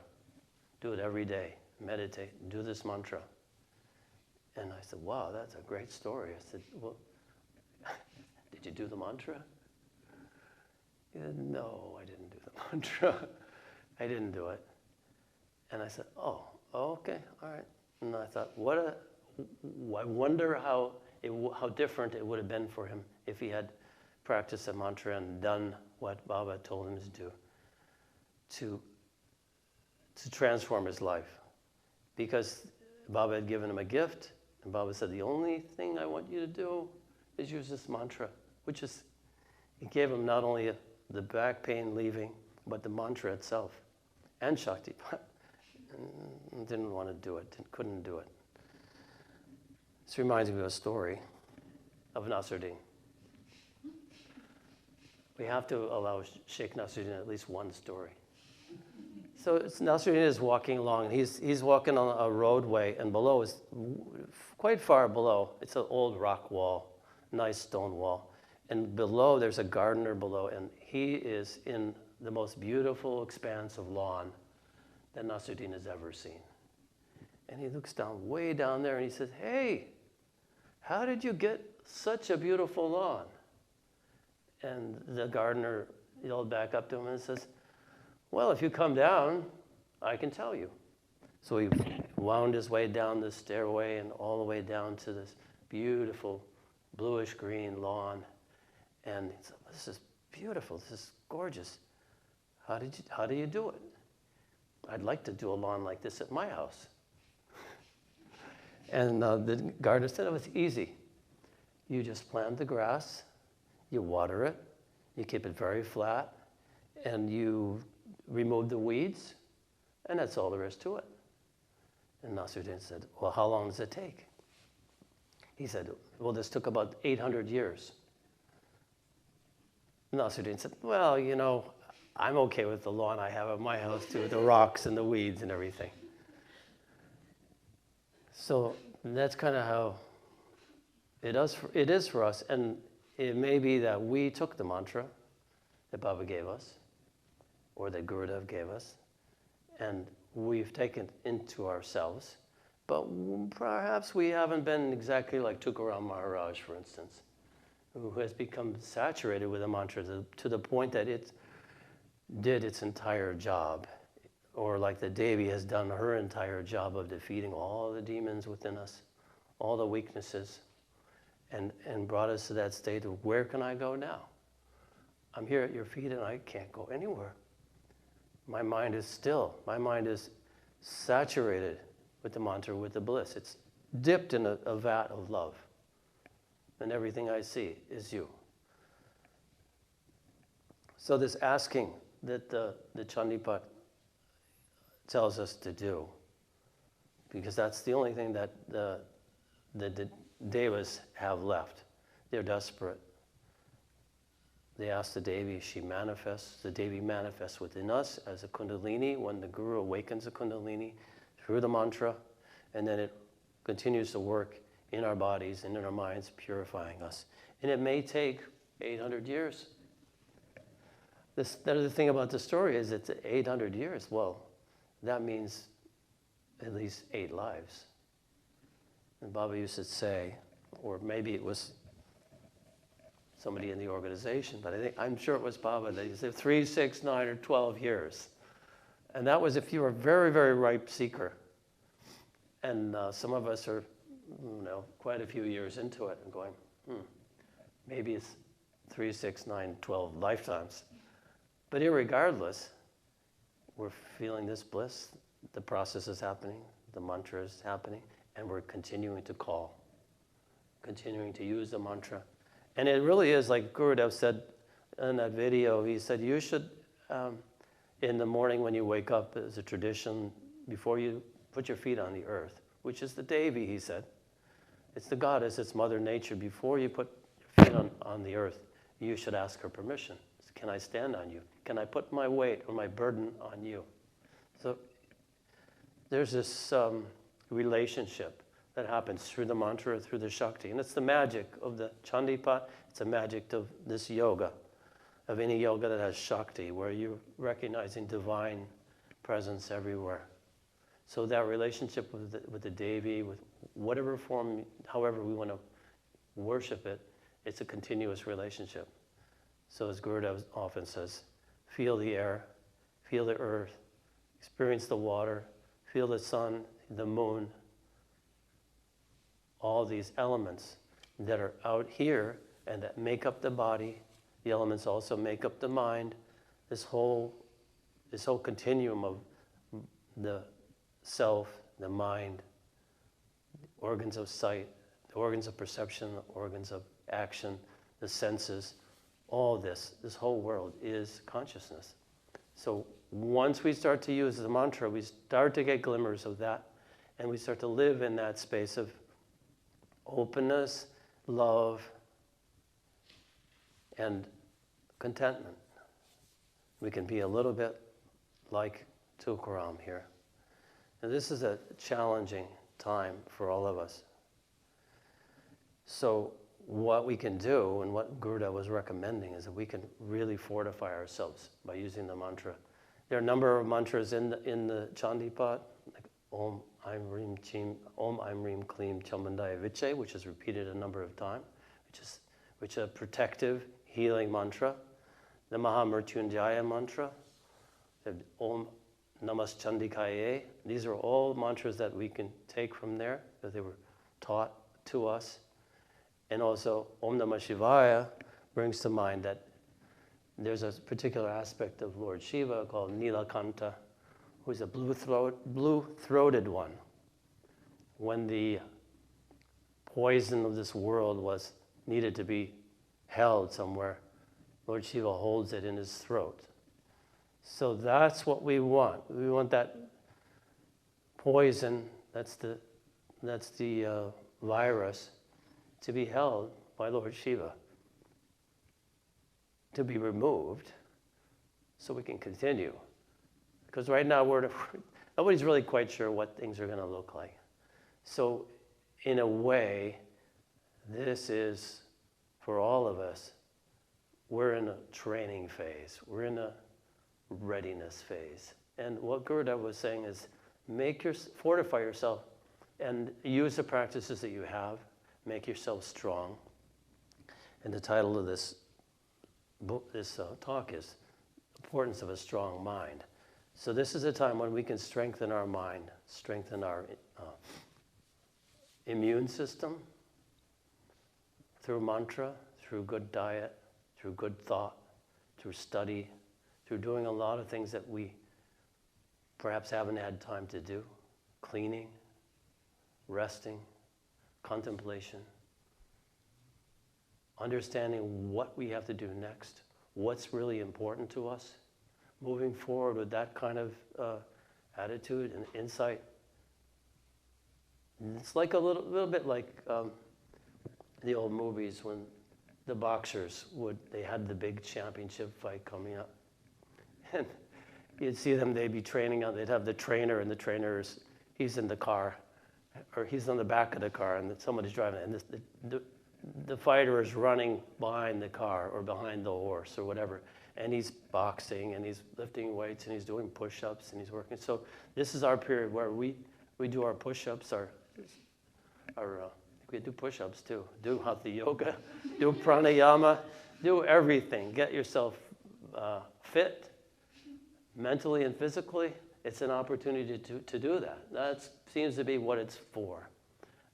Do it every day. Meditate. Do this mantra. And I said, wow, that's a great story. I said, well, did you do the mantra? He said, no, I didn't do the mantra. I didn't do it. And I said, oh, okay, all right. And I thought, I wonder how different it would have been for him if he had practiced the mantra and done what Baba told him to do to transform his life. Because Baba had given him a gift, and Baba said, the only thing I want you to do is use this mantra, which is, he gave him not only the back pain leaving, but the mantra itself, and Shakti. Didn't want to do it, couldn't do it. This reminds me of a story of Nasruddin. We have to allow Sheikh Nasruddin at least one story. So Nasruddin is walking along, and he's walking on a roadway, and below is, quite far below, it's an old rock wall, nice stone wall. And below, there's a gardener below, and he is in the most beautiful expanse of lawn that Nasruddin has ever seen. And he looks down, way down there, and he says, hey, how did you get such a beautiful lawn? And the gardener yelled back up to him and says, well, if you come down, I can tell you. So he wound his way down the stairway and all the way down to this beautiful bluish-green lawn. And he said, this is beautiful, this is gorgeous. How do you do it? I'd like to do a lawn like this at my house. And the gardener said, oh, it's easy. You just plant the grass, you water it, you keep it very flat, and you remove the weeds, and that's all there is to it. And Nasruddin said, well, how long does it take? He said, well, this took about 800 years. Nasruddin said, well, you know, I'm okay with the lawn I have at my house too, the rocks and the weeds and everything. So that's kind of how it is for us. And it may be that we took the mantra that Baba gave us, or that Gurudev gave us, and we've taken it into ourselves. But perhaps we haven't been exactly like Tukaram Maharaj, for instance, who has become saturated with the mantra to the point that it did its entire job. Or like the Devi has done her entire job of defeating all the demons within us, all the weaknesses, and brought us to that state of, where can I go now? I'm here at your feet and I can't go anywhere. My mind is still. My mind is saturated with the mantra, with the bliss. It's dipped in a vat of love. And everything I see is you. So this asking that the Chandipat tells us to do, because that's the only thing that the Devas have left. They're desperate. they ask the Devi, she manifests. The Devi manifests within us as a Kundalini when the Guru awakens the Kundalini through the mantra, and then it continues to work in our bodies and in our minds, purifying us. And it may take 800 years. The other thing about the story is it's 800 years. Well, that means at least 8 lives. And Baba used to say, or maybe it was somebody in the organization, but I'm sure it was Baba, that he said 3, 6, 9, or 12 years. And that was if you were a very, very ripe seeker. And some of us are, quite a few years into it and going, maybe it's 3, 6, 9, 12 lifetimes. But irregardless, we're feeling this bliss. The process is happening, the mantra is happening, and we're continuing to call, continuing to use the mantra. And it really is, like Gurudev said in that video, he said, you should, in the morning when you wake up, as a tradition, before you put your feet on the earth, which is the Devi, he said. It's the goddess, it's Mother Nature. Before you put your feet on the earth, you should ask her permission. Can I stand on you? Can I put my weight or my burden on you? So there's this relationship that happens through the mantra, through the Shakti. And it's the magic of the Chandipat. It's the magic of this yoga, of any yoga that has Shakti, where you're recognizing divine presence everywhere. So that relationship with the Devi, with whatever form, however we want to worship it, it's a continuous relationship. So as Gurudev often says, feel the air, feel the earth, experience the water, feel the sun, the moon, all these elements that are out here and that make up the body. The elements also make up the mind. This whole continuum of the self, the mind, organs of sight, the organs of perception, the organs of action, the senses, all this whole world is consciousness. So once we start to use the mantra, we start to get glimmers of that, and we start to live in that space of openness, love, and contentment. We can be a little bit like Tukaram here. And this is a challenging time for all of us. So what we can do, and what Gurudev was recommending, is that we can really fortify ourselves by using the mantra. There are a number of mantras in the Chandipat, like Om Aim Reem Chim, Om Aim Reem Kleem Chamandaya Viche, which is repeated a number of times, which is a protective, healing mantra. The Mahamrityunjaya mantra, the Om Namas Chandikaye. These are all mantras that we can take from there, because they were taught to us. And also, Om Namah Shivaya brings to mind that there's a particular aspect of Lord Shiva called Nilakanta, who's a blue-throated one. When the poison of this world needed to be held somewhere, Lord Shiva holds it in his throat. So that's what we want. We want that poison, that's the virus, to be held by Lord Shiva, to be removed, so we can continue. Because right now nobody's really quite sure what things are going to look like. So in a way, this is, for all of us, we're in a training phase. We're in a readiness phase. And what Gurudev was saying is, fortify yourself and use the practices that you have. Make yourself strong. And the title of this talk is Importance of a Strong Mind. So this is a time when we can strengthen our mind, strengthen our immune system through mantra, through good diet, through good thought, through study, through doing a lot of things that we perhaps haven't had time to do. Cleaning, resting, contemplation, understanding what we have to do next, what's really important to us, moving forward with that kind of attitude and insight. It's like a little bit like the old movies when the boxers they had the big championship fight coming up. And you'd see them, they'd be training on, they'd have the trainer, and the trainer's, he's in the car, or he's on the back of the car, and somebody's driving, and the fighter is running behind the car or behind the horse or whatever, and he's boxing, and he's lifting weights, and he's doing push-ups, and he's working. So this is our period where we do our push-ups, we do push-ups too, do hatha yoga, do pranayama, do everything. Get yourself fit, mentally and physically. It's an opportunity to do that. That seems to be what it's for.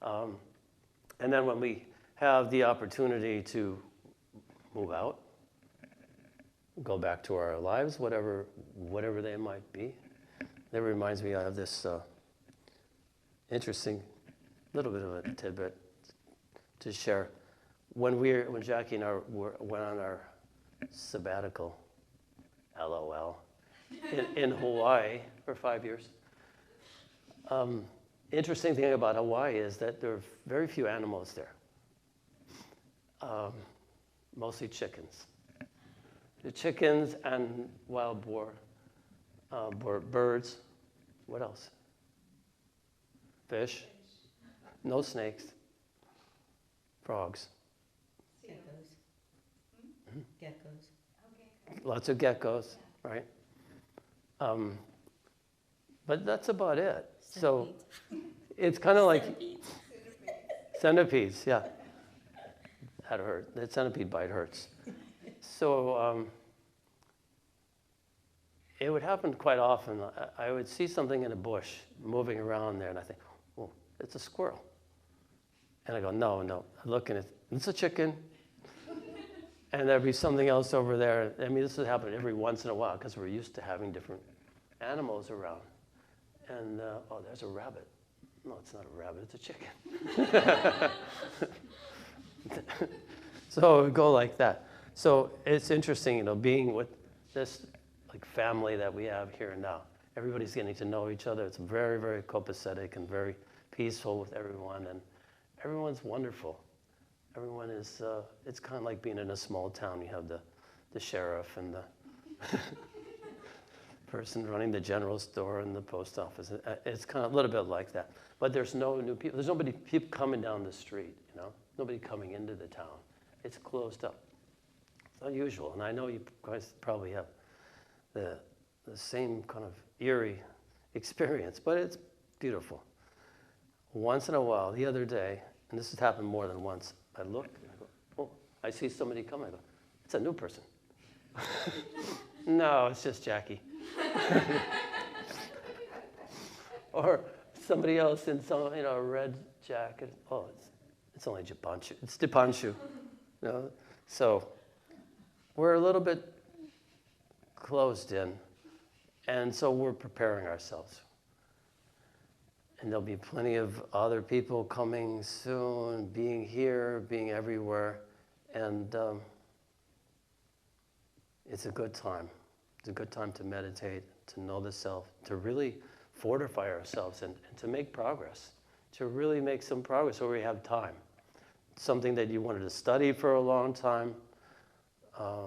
And then when we have the opportunity to move out, go back to our lives, whatever they might be. That reminds me, I have this interesting little bit of a tidbit to share. When Jackie and I went on our sabbatical, LOL, in Hawaii for 5 years. Interesting thing about Hawaii is that there are very few animals there. Mostly chickens. The chickens and wild boar, birds. What else? Fish. No snakes. Frogs. Geckos. Lots of geckos, right? But that's about it. So it's kind of like centipedes, yeah. That hurt. That centipede bite hurts. So it would happen quite often. I would see something in a bush moving around there, and I think, oh, it's a squirrel. And I go, no. I look, and it's a chicken. And there'd be something else over there. I mean, this would happen every once in a while because we're used to having different animals around. And, oh, there's a rabbit. No, it's not a rabbit, it's a chicken. So it would go like that. So it's interesting, being with this like family that we have here and now. Everybody's getting to know each other. It's very, very copacetic and very peaceful with everyone. And everyone's wonderful. Everyone is, it's kind of like being in a small town. You have the sheriff and the person running the general store and the post office. It's kind of a little bit like that. But there's no new people. There's nobody people coming down the street, Nobody coming into the town. It's closed up. It's unusual. And I know you guys probably have the same kind of eerie experience, but it's beautiful. Once in a while, the other day, and this has happened more than once, I look and I go, oh, I see somebody come. I go, it's a new person. No, it's just Jackie. Or somebody else in some, a red jacket. Oh, it's only Japanshu. It's Dipanshu. So we're a little bit closed in, and so we're preparing ourselves. And there'll be plenty of other people coming soon, being here, being everywhere. And it's a good time. It's a good time to meditate, to know the self, to really fortify ourselves and to make progress, to really make some progress where we have time. Something that you wanted to study for a long time,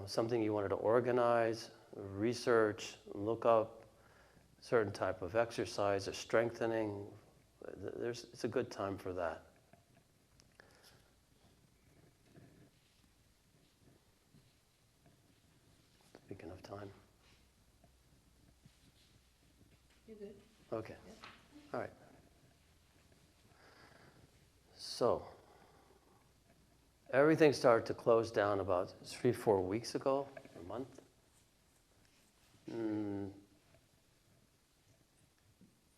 something you wanted to organize, research, look up, certain type of exercise or strengthening. It's a good time for that. Speaking of time. You're good. Okay. All right. So, everything started to close down about 3-4 weeks ago, a month.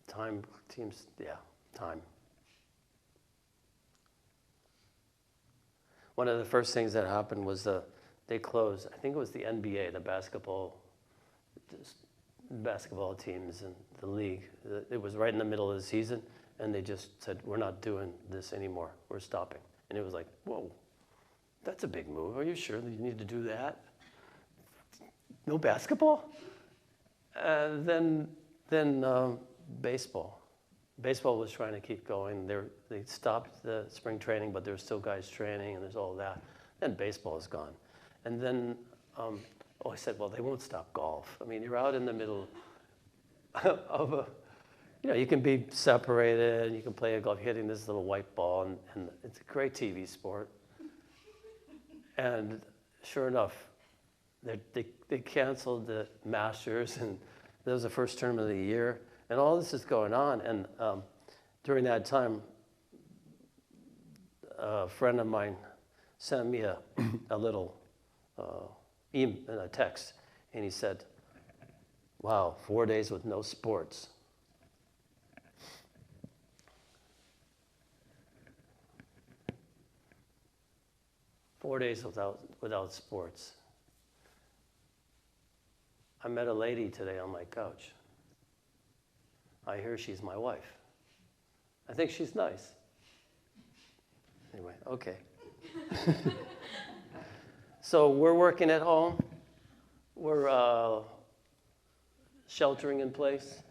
Time seems, time. One of the first things that happened was they closed, I think it was the NBA, the basketball teams and the league. It was right in the middle of the season, and they just said, we're not doing this anymore. We're stopping. And it was like, whoa, that's a big move. Are you sure that you need to do that? No basketball? Then baseball. Baseball was trying to keep going. They stopped the spring training, but there's still guys training, and there's all that. and baseball is gone. And then, I said, well, they won't stop golf. I mean, you're out in the middle of you can be separated, and you can play a golf, hitting this little white ball, and it's a great TV sport. And sure enough, they canceled the Masters, and that was the first tournament of the year, and all this is going on. And during that time, a friend of mine sent me a little a text, and he said, wow, 4 days with no sports. Four days without sports. I met a lady today on my couch. I hear she's my wife. I think she's nice. Anyway, okay. So we're working at home. We're sheltering in place.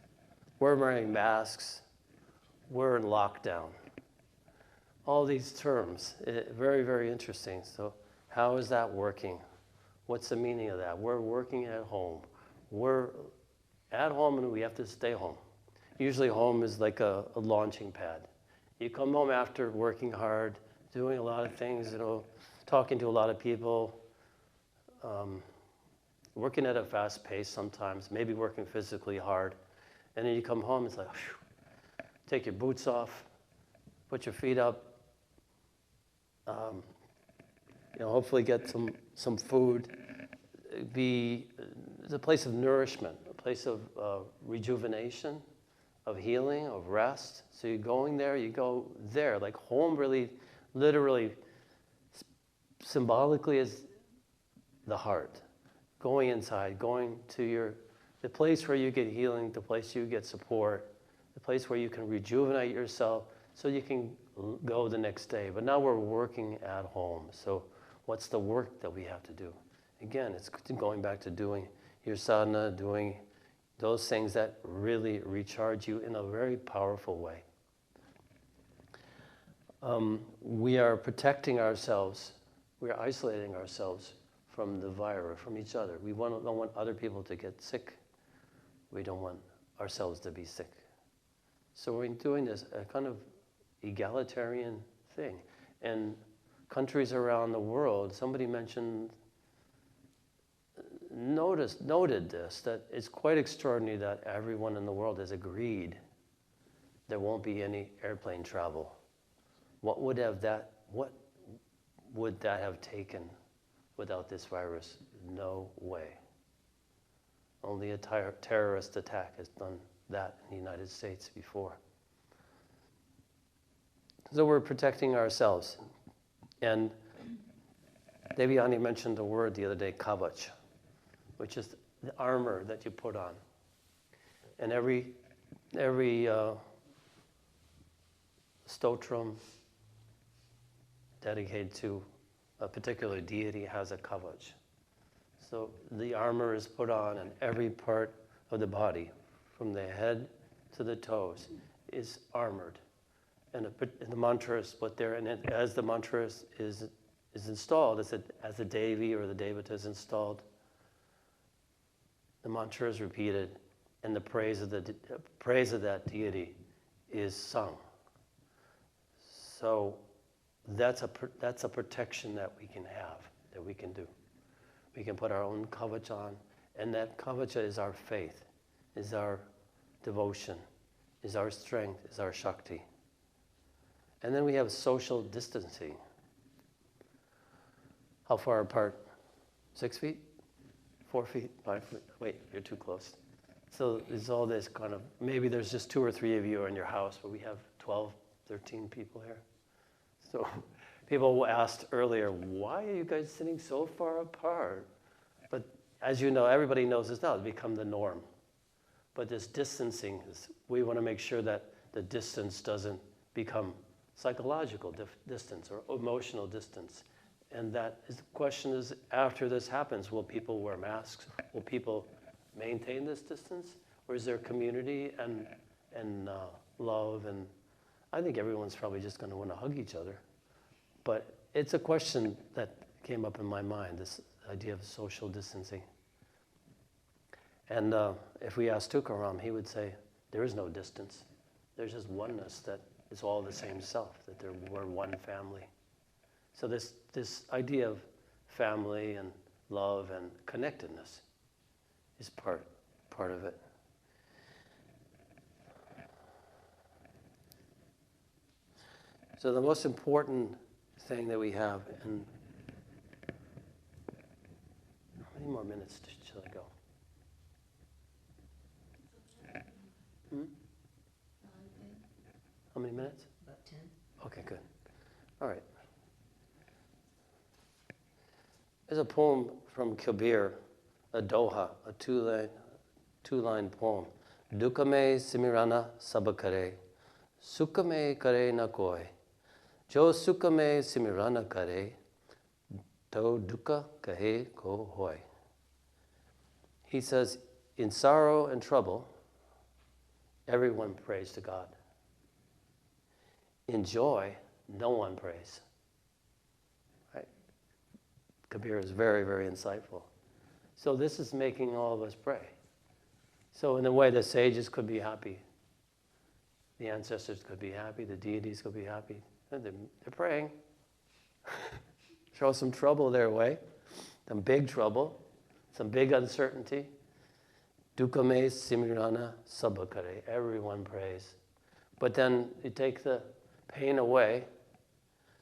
We're wearing masks. We're in lockdown. All these terms, very, very interesting. So how is that working? What's the meaning of that? We're working at home. We're at home and we have to stay home. Usually home is like a launching pad. You come home after working hard, doing a lot of things, talking to a lot of people, working at a fast pace sometimes, maybe working physically hard. And then you come home, it's like, whew, take your boots off, put your feet up, hopefully get some food. Be a place of nourishment, a place of rejuvenation, of healing, of rest. So you're going there, you go there. Like home really, literally, symbolically is the heart. Going inside, going to the place where you get healing, the place you get support, the place where you can rejuvenate yourself so you can go the next day. But now we're working at home. So what's the work that we have to do? Again, it's going back to doing your sadhana, doing those things that really recharge you in a very powerful way. We are protecting ourselves. We are isolating ourselves from the virus, from each other. We don't want other people to get sick. We don't want ourselves to be sick. So we're doing this a kind of egalitarian thing. And countries around the world, somebody noted this, that it's quite extraordinary that everyone in the world has agreed there won't be any airplane travel. What would that have taken without this virus? No way. Only a terrorist attack has done that in the United States before. So we're protecting ourselves. And Devyani mentioned a word the other day, kavach, which is the armor that you put on. And every stotram dedicated to a particular deity has a kavach. So the armor is put on, and every part of the body, from the head to the toes, is armored. And the mantra is put there, and as the mantra is installed, as the Devi or the Devata is installed, the mantra is repeated, and the praise of that deity is sung. So that's a protection that we can have, that we can do. We can put our own kavach on, and that kavacha is our faith, is our devotion, is our strength, is our shakti. And then we have social distancing. How far apart? 6 feet? 4 feet? 5 feet? Wait, you're too close. So there's all this kind of, maybe there's just 2 or 3 of you in your house, but we have 12, 13 people here. So people asked earlier, why are you guys sitting so far apart? But as you know, everybody knows this now, it's become the norm. But this distancing, we want to make sure that the distance doesn't become psychological distance or emotional distance. And the question is, after this happens, will people wear masks? Will people maintain this distance? Or is there community and love? And I think everyone's probably just going to want to hug each other. But it's a question that came up in my mind, this idea of social distancing. And if we asked Tukaram, he would say, there is no distance. There's just oneness that is all the same self, that we're one family. So this idea of family and love and connectedness is part of it. So the most important thing that we have, and how many more minutes should I go? How many minutes? About 10. Okay, good. All right. There's a poem from Kabir, a doha, a two-line poem. Dukha me simirana sab kare, sukha me kare na koi. Jo sukha me simirana kare, to dukha kahe ko hoy. He says, in sorrow and trouble, everyone prays to God. In joy, no one prays. Right? Kabir is very, very insightful. So this is making all of us pray. So in a way, the sages could be happy. The ancestors could be happy. The deities could be happy. They're praying. Throw some trouble their way. Some big trouble. Some big uncertainty. Dukkha me simirana sabakare. Everyone prays. But then you take the pain away.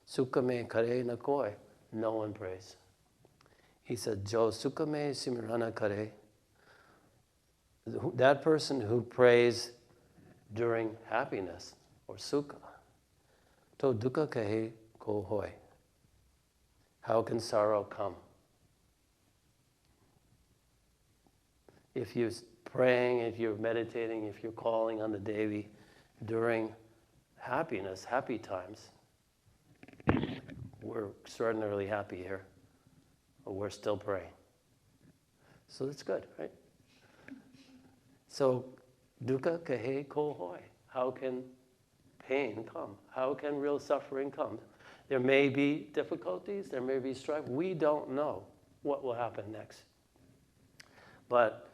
Sukha me kare na koi. No one prays. He said, Jo sukha me simirana kare. That person who prays during happiness or sukha. To dukkha kahe ko hoy. How can sorrow come? If you're praying, if you're meditating, if you're calling on the Devi during happiness, happy times, we're extraordinarily happy here, but we're still praying. So that's good, right? So, dukkha kahe ko hoy. How can pain come? How can real suffering come? There may be difficulties, there may be strife. We don't know what will happen next. But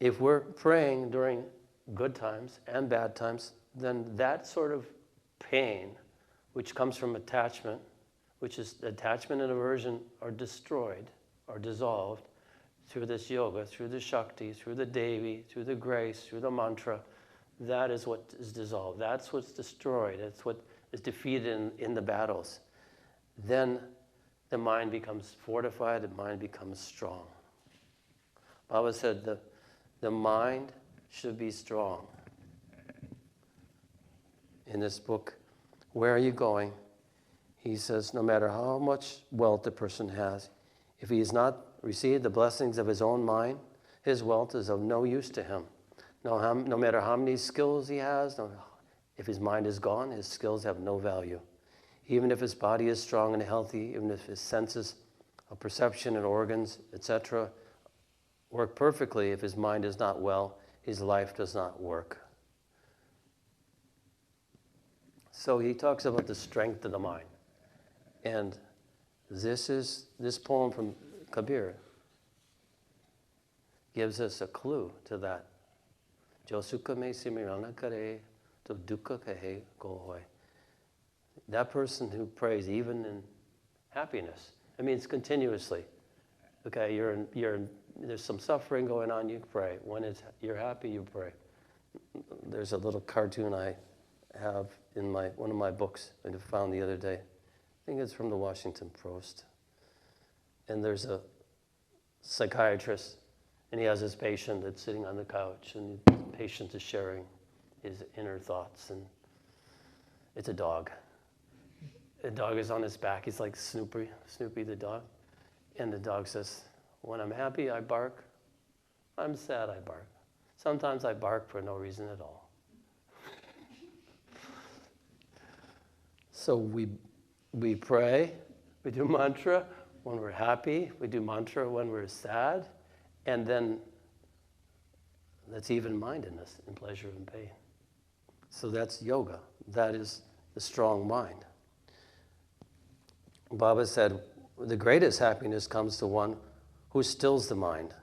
if we're praying during good times and bad times, then that sort of pain, which comes from attachment, which is attachment and aversion are destroyed, are dissolved through this yoga, through the Shakti, through the Devi, through the grace, through the mantra. That is what is dissolved. That's what's destroyed. That's what is defeated in the battles. Then the mind becomes fortified, the mind becomes strong. Baba said the mind should be strong. In this book, Where Are You Going? He says, no matter how much wealth a person has, if he has not received the blessings of his own mind, his wealth is of no use to him. No matter how many skills he has, if his mind is gone, his skills have no value. Even if his body is strong and healthy, even if his senses of perception and organs, etc., work perfectly, if his mind is not well, his life does not work. So he talks about the strength of the mind. And this poem from Kabir gives us a clue to that. Jo sukha me simirana kare, to dukkha kahe ko hoy. That person who prays even in happiness, I mean, it's continuously. Okay, there's some suffering going on, you pray. When you're happy, you pray. There's a little cartoon I have in one of my books I found the other day. I think it's from the Washington Post. And there's a psychiatrist, and he has his patient that's sitting on the couch, and the patient is sharing his inner thoughts, and it's a dog. The dog is on his back. He's like Snoopy the dog. And the dog says, when I'm happy, I bark. I'm sad, I bark. Sometimes I bark for no reason at all. So we pray, we do mantra when we're happy, we do mantra when we're sad, and then that's even-mindedness in pleasure and pain. So that's yoga. That is the strong mind. Baba said, the greatest happiness comes to one who stills the mind.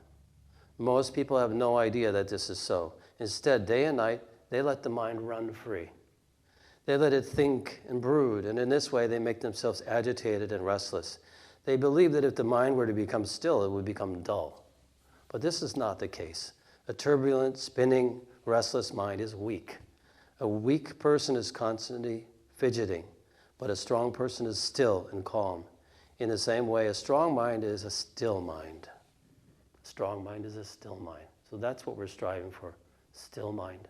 Most people have no idea that this is so. Instead, day and night, they let the mind run free. They let it think and brood, and in this way they make themselves agitated and restless. They believe that if the mind were to become still, it would become dull. But this is not the case. A turbulent, spinning, restless mind is weak. A weak person is constantly fidgeting, but a strong person is still and calm. In the same way, a strong mind is a still mind. A strong mind is a still mind. So that's what we're striving for, still mind.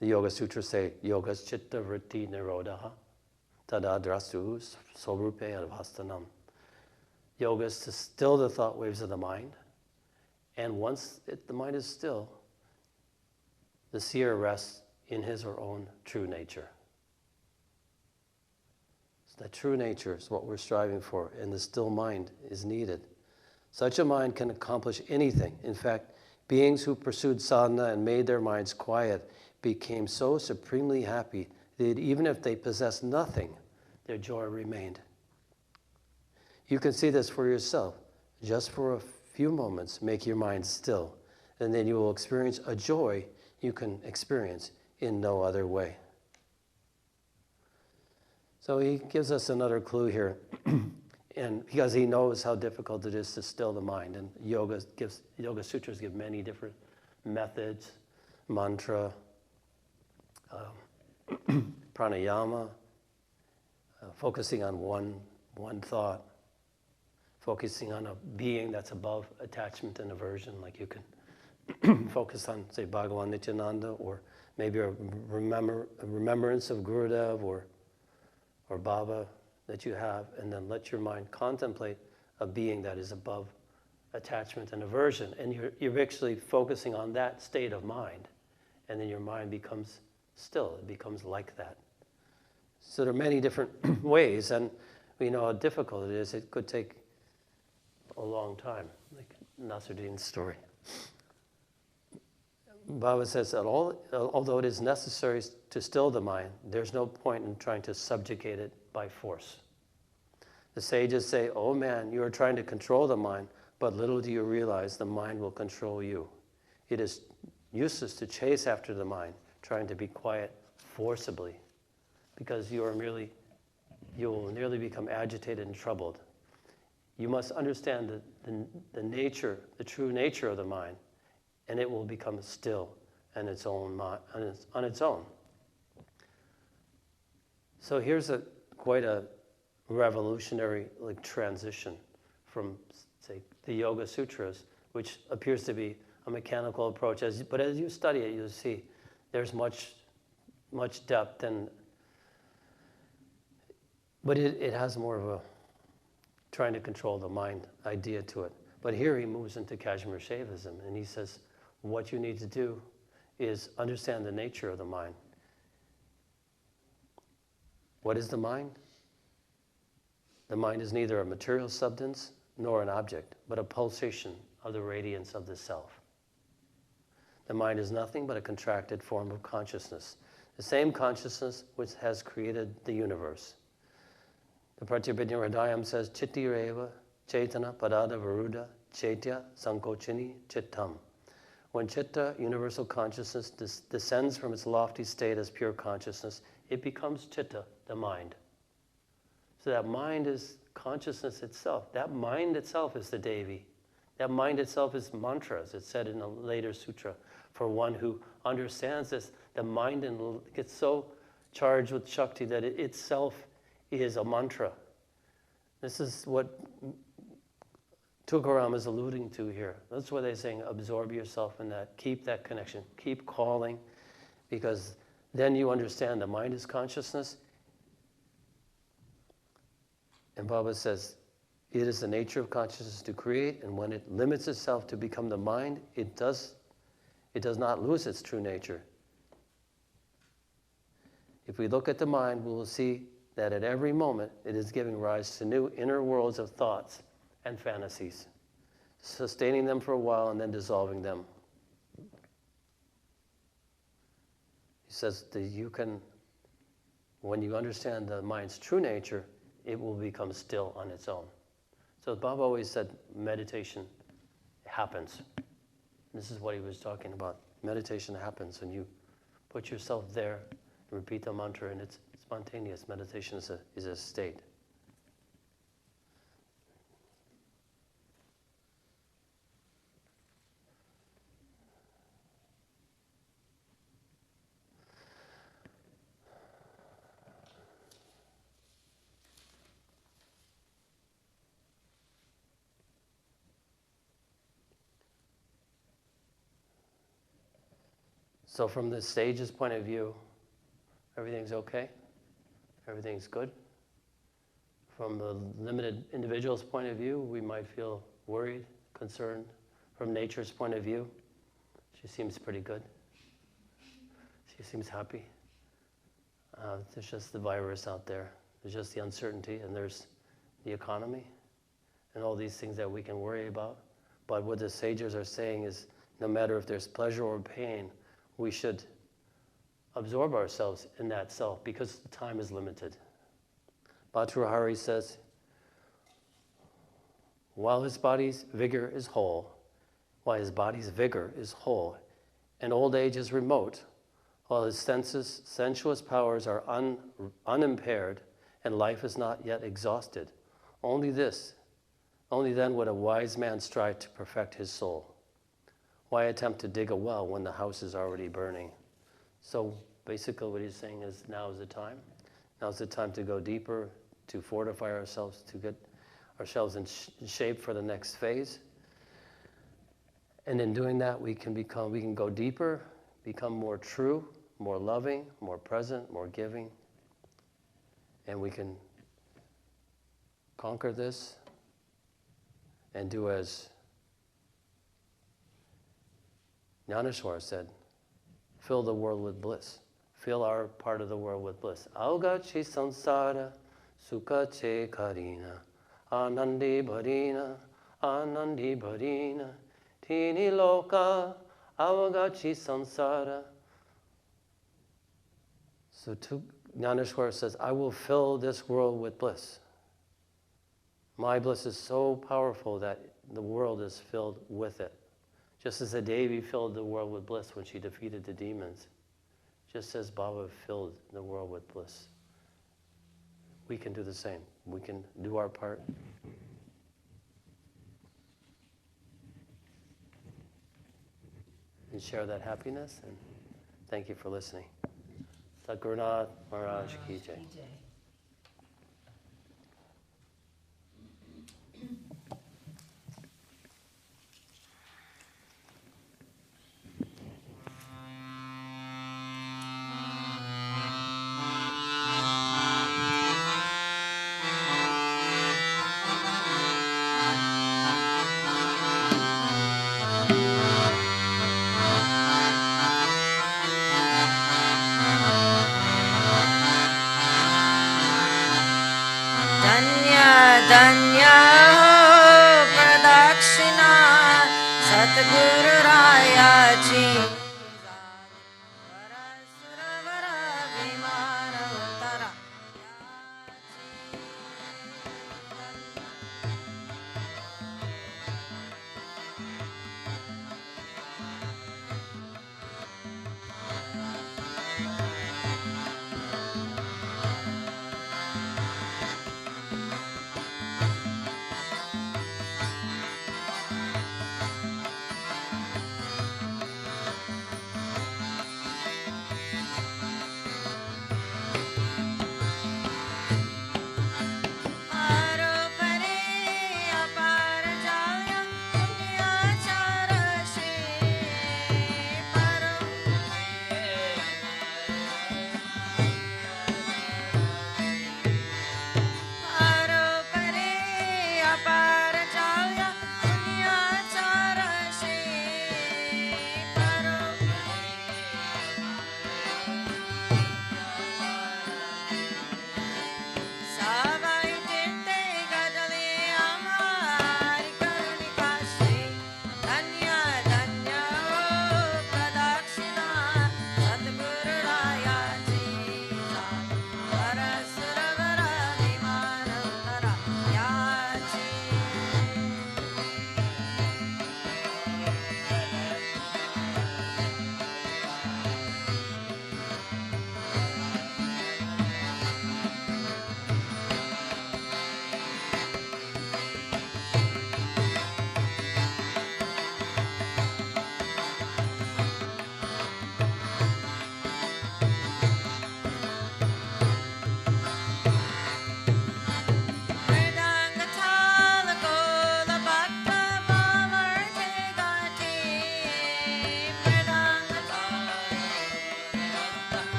The Yoga Sutras say, Yogas chitta vritti nirodha, tada drastu sorupe advastanam. Yoga is to still the thought waves of the mind. And once the mind is still, the seer rests in his or own true nature. So that true nature is what we're striving for, and the still mind is needed. Such a mind can accomplish anything. In fact, beings who pursued sadhana and made their minds quiet became so supremely happy that even if they possessed nothing, their joy remained. You can see this for yourself. Just for a few moments, make your mind still, and then you will experience a joy you can experience in no other way. So he gives us another clue here, and because he knows how difficult it is to still the mind, and Yoga Sutras give many different methods, mantra, pranayama, focusing on one thought, focusing on a being that's above attachment and aversion, like you can focus on, say, Bhagavan Nityananda, or maybe a remembrance of Gurudev or Baba that you have, and then let your mind contemplate a being that is above attachment and aversion. And you're actually focusing on that state of mind, and then your mind becomes still. It becomes like that. So there are many different ways, and we know how difficult it is. It could take a long time, like Nasruddin's story. Baba says that although it is necessary to still the mind, there's no point in trying to subjugate it by force. The sages say, oh man, you are trying to control the mind, but little do you realize the mind will control you. It is useless to chase after the mind, trying to be quiet forcibly, because you will merely become agitated and troubled. You must understand the nature, the true nature of the mind, and it will become still and on its own. So here's quite a revolutionary transition from, say, the Yoga Sutras, which appears to be a mechanical approach. But as you study it, you'll see there's much depth, but it has more of a trying to control the mind idea to it. But here he moves into Kashmir Shaivism, and he says, what you need to do is understand the nature of the mind. What is the mind? The mind is neither a material substance nor an object, but a pulsation of the radiance of the self. The mind is nothing but a contracted form of consciousness, the same consciousness which has created the universe. The Pratyabhidya Hridayam says, Chittireva Chaitana Padada Varuda Chaitya Sankochini Chittam. When Chitta, universal consciousness, descends from its lofty state as pure consciousness, it becomes Chitta, the mind. So that mind is consciousness itself. That mind itself is the Devi. That mind itself is mantras. It's said in a later sutra. For one who understands this, the mind gets so charged with Shakti that it itself is a mantra. This is what Tukaram is alluding to here. That's why they're saying absorb yourself in that. Keep that connection. Keep calling, because then you understand the mind is consciousness. And Baba says, it is the nature of consciousness to create, and when it limits itself to become the mind, it does not lose its true nature. If we look at the mind, we will see that at every moment it is giving rise to new inner worlds of thoughts and fantasies, sustaining them for a while and then dissolving them. He says that when you understand the mind's true nature, it will become still on its own. So Baba always said meditation happens. This is what he was talking about. Meditation happens when you put yourself there, repeat the mantra, and it's spontaneous. Meditation is a state. So from the sage's point of view, everything's okay? Everything's good? From the limited individual's point of view, we might feel worried, concerned. From nature's point of view, she seems pretty good. She seems happy. There's just the virus out there. There's just the uncertainty, and there's the economy, and all these things that we can worry about. But what the sages are saying is, no matter if there's pleasure or pain, we should absorb ourselves in that self because the time is limited. Bhattacharya says, while his body's vigor is whole, and old age is remote, while his sensuous powers are unimpaired, and life is not yet exhausted, only then would a wise man strive to perfect his soul. Why attempt to dig a well when the house is already burning? So basically what he's saying is now is the time. Now is the time to go deeper, to fortify ourselves, to get ourselves in shape for the next phase. And in doing that, we can go deeper, become more true, more loving, more present, more giving. And we can conquer this and do as Nyaneshwar said, fill the world with bliss. Fill our part of the world with bliss. Augachi sansara, sukha che karina, anandi bharina, tini loka, avagachi sansara. So Nyaneshwar says, I will fill this world with bliss. My bliss is so powerful that the world is filled with it. Just as the Devi filled the world with bliss when she defeated the demons, just as Baba filled the world with bliss, we can do the same. We can do our part. And share that happiness. And thank you for listening. Satgurunath Maharaj Ki Jai.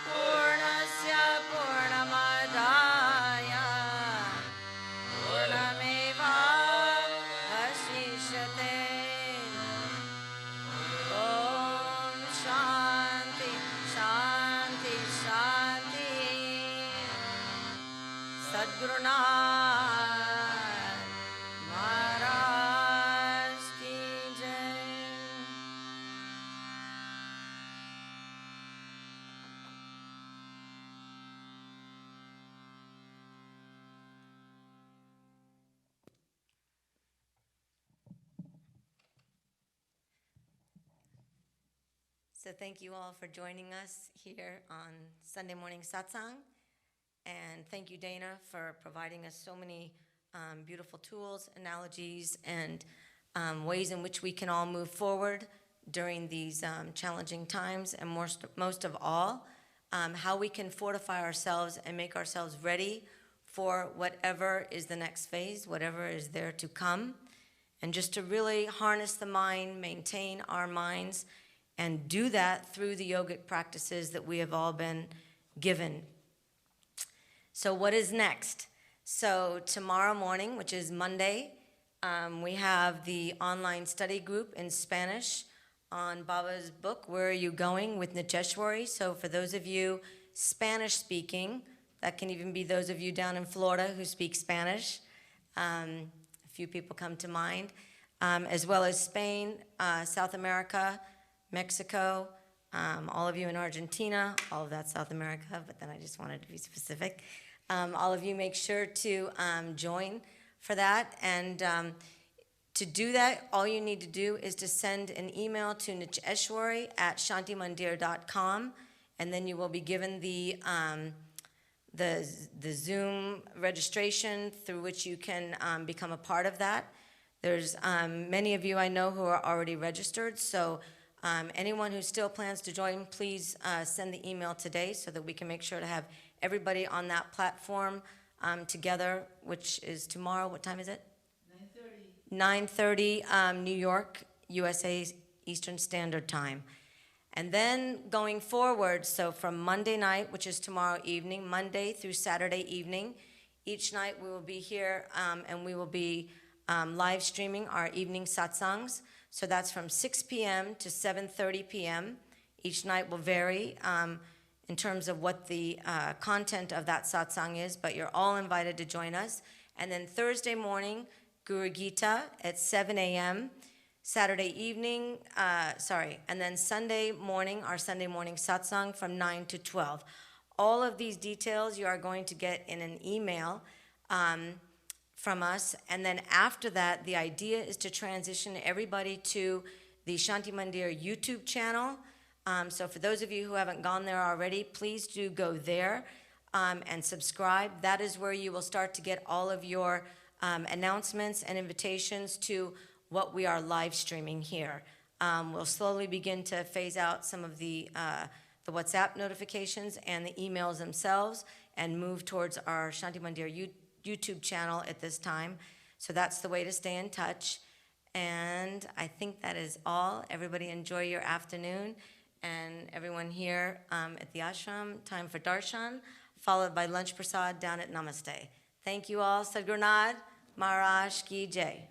Purnasya Purnamadaya Purnameva Vashishyate. Om Shanti, Shanti, Shanti. Sadgurunath Maharaj ki jai. So thank you all for joining us here on Sunday morning satsang. And thank you, Dana, for providing us so many beautiful tools, analogies, and ways in which we can all move forward during these challenging times. And most of all, how we can fortify ourselves and make ourselves ready for whatever is the next phase, whatever is there to come. And just to really harness the mind, maintain our minds, and do that through the yogic practices that we have all been given. So what is next? So tomorrow morning, which is Monday, we have the online study group in Spanish on Baba's book, Where Are You Going? With Nicheshwari. So for those of you Spanish speaking, that can even be those of you down in Florida who speak Spanish. A few people come to mind, as well as Spain, South America, Mexico, all of you in Argentina, all of that South America, but then I just wanted to be specific. All of you make sure to join for that. And to do that, all you need to do is to send an email to nicheshwari@shantimandir.com, and then you will be given the Zoom registration through which you can become a part of that. There's many of you I know who are already registered, so anyone who still plans to join, please send the email today so that we can make sure to have everybody on that platform together, which is tomorrow. What time is it? 9:30 New York, USA Eastern Standard Time. And then going forward, so from Monday night, which is tomorrow evening, Monday through Saturday evening, each night we will be here and we will be live streaming our evening satsangs. So that's from 6 p.m. to 7:30 p.m. Each night will vary in terms of what the content of that satsang is, but you're all invited to join us. And then Thursday morning, Guru Gita at 7 a.m. Saturday evening, and then Sunday morning, our Sunday morning satsang from 9 to 12. All of these details you are going to get in an email from us, and then after that, the idea is to transition everybody to the Shanti Mandir YouTube channel. So for those of you who haven't gone there already, please do go there and subscribe. That is where you will start to get all of your announcements and invitations to what we are live streaming here. We'll slowly begin to phase out some of the WhatsApp notifications and the emails themselves and move towards our Shanti Mandir YouTube channel at this time. So that's the way to stay in touch. And I think that is all. Everybody enjoy your afternoon. And everyone here at the ashram, time for darshan, followed by lunch prasad down at Namaste. Thank you all. Sadgurunath Maharaj ki jai.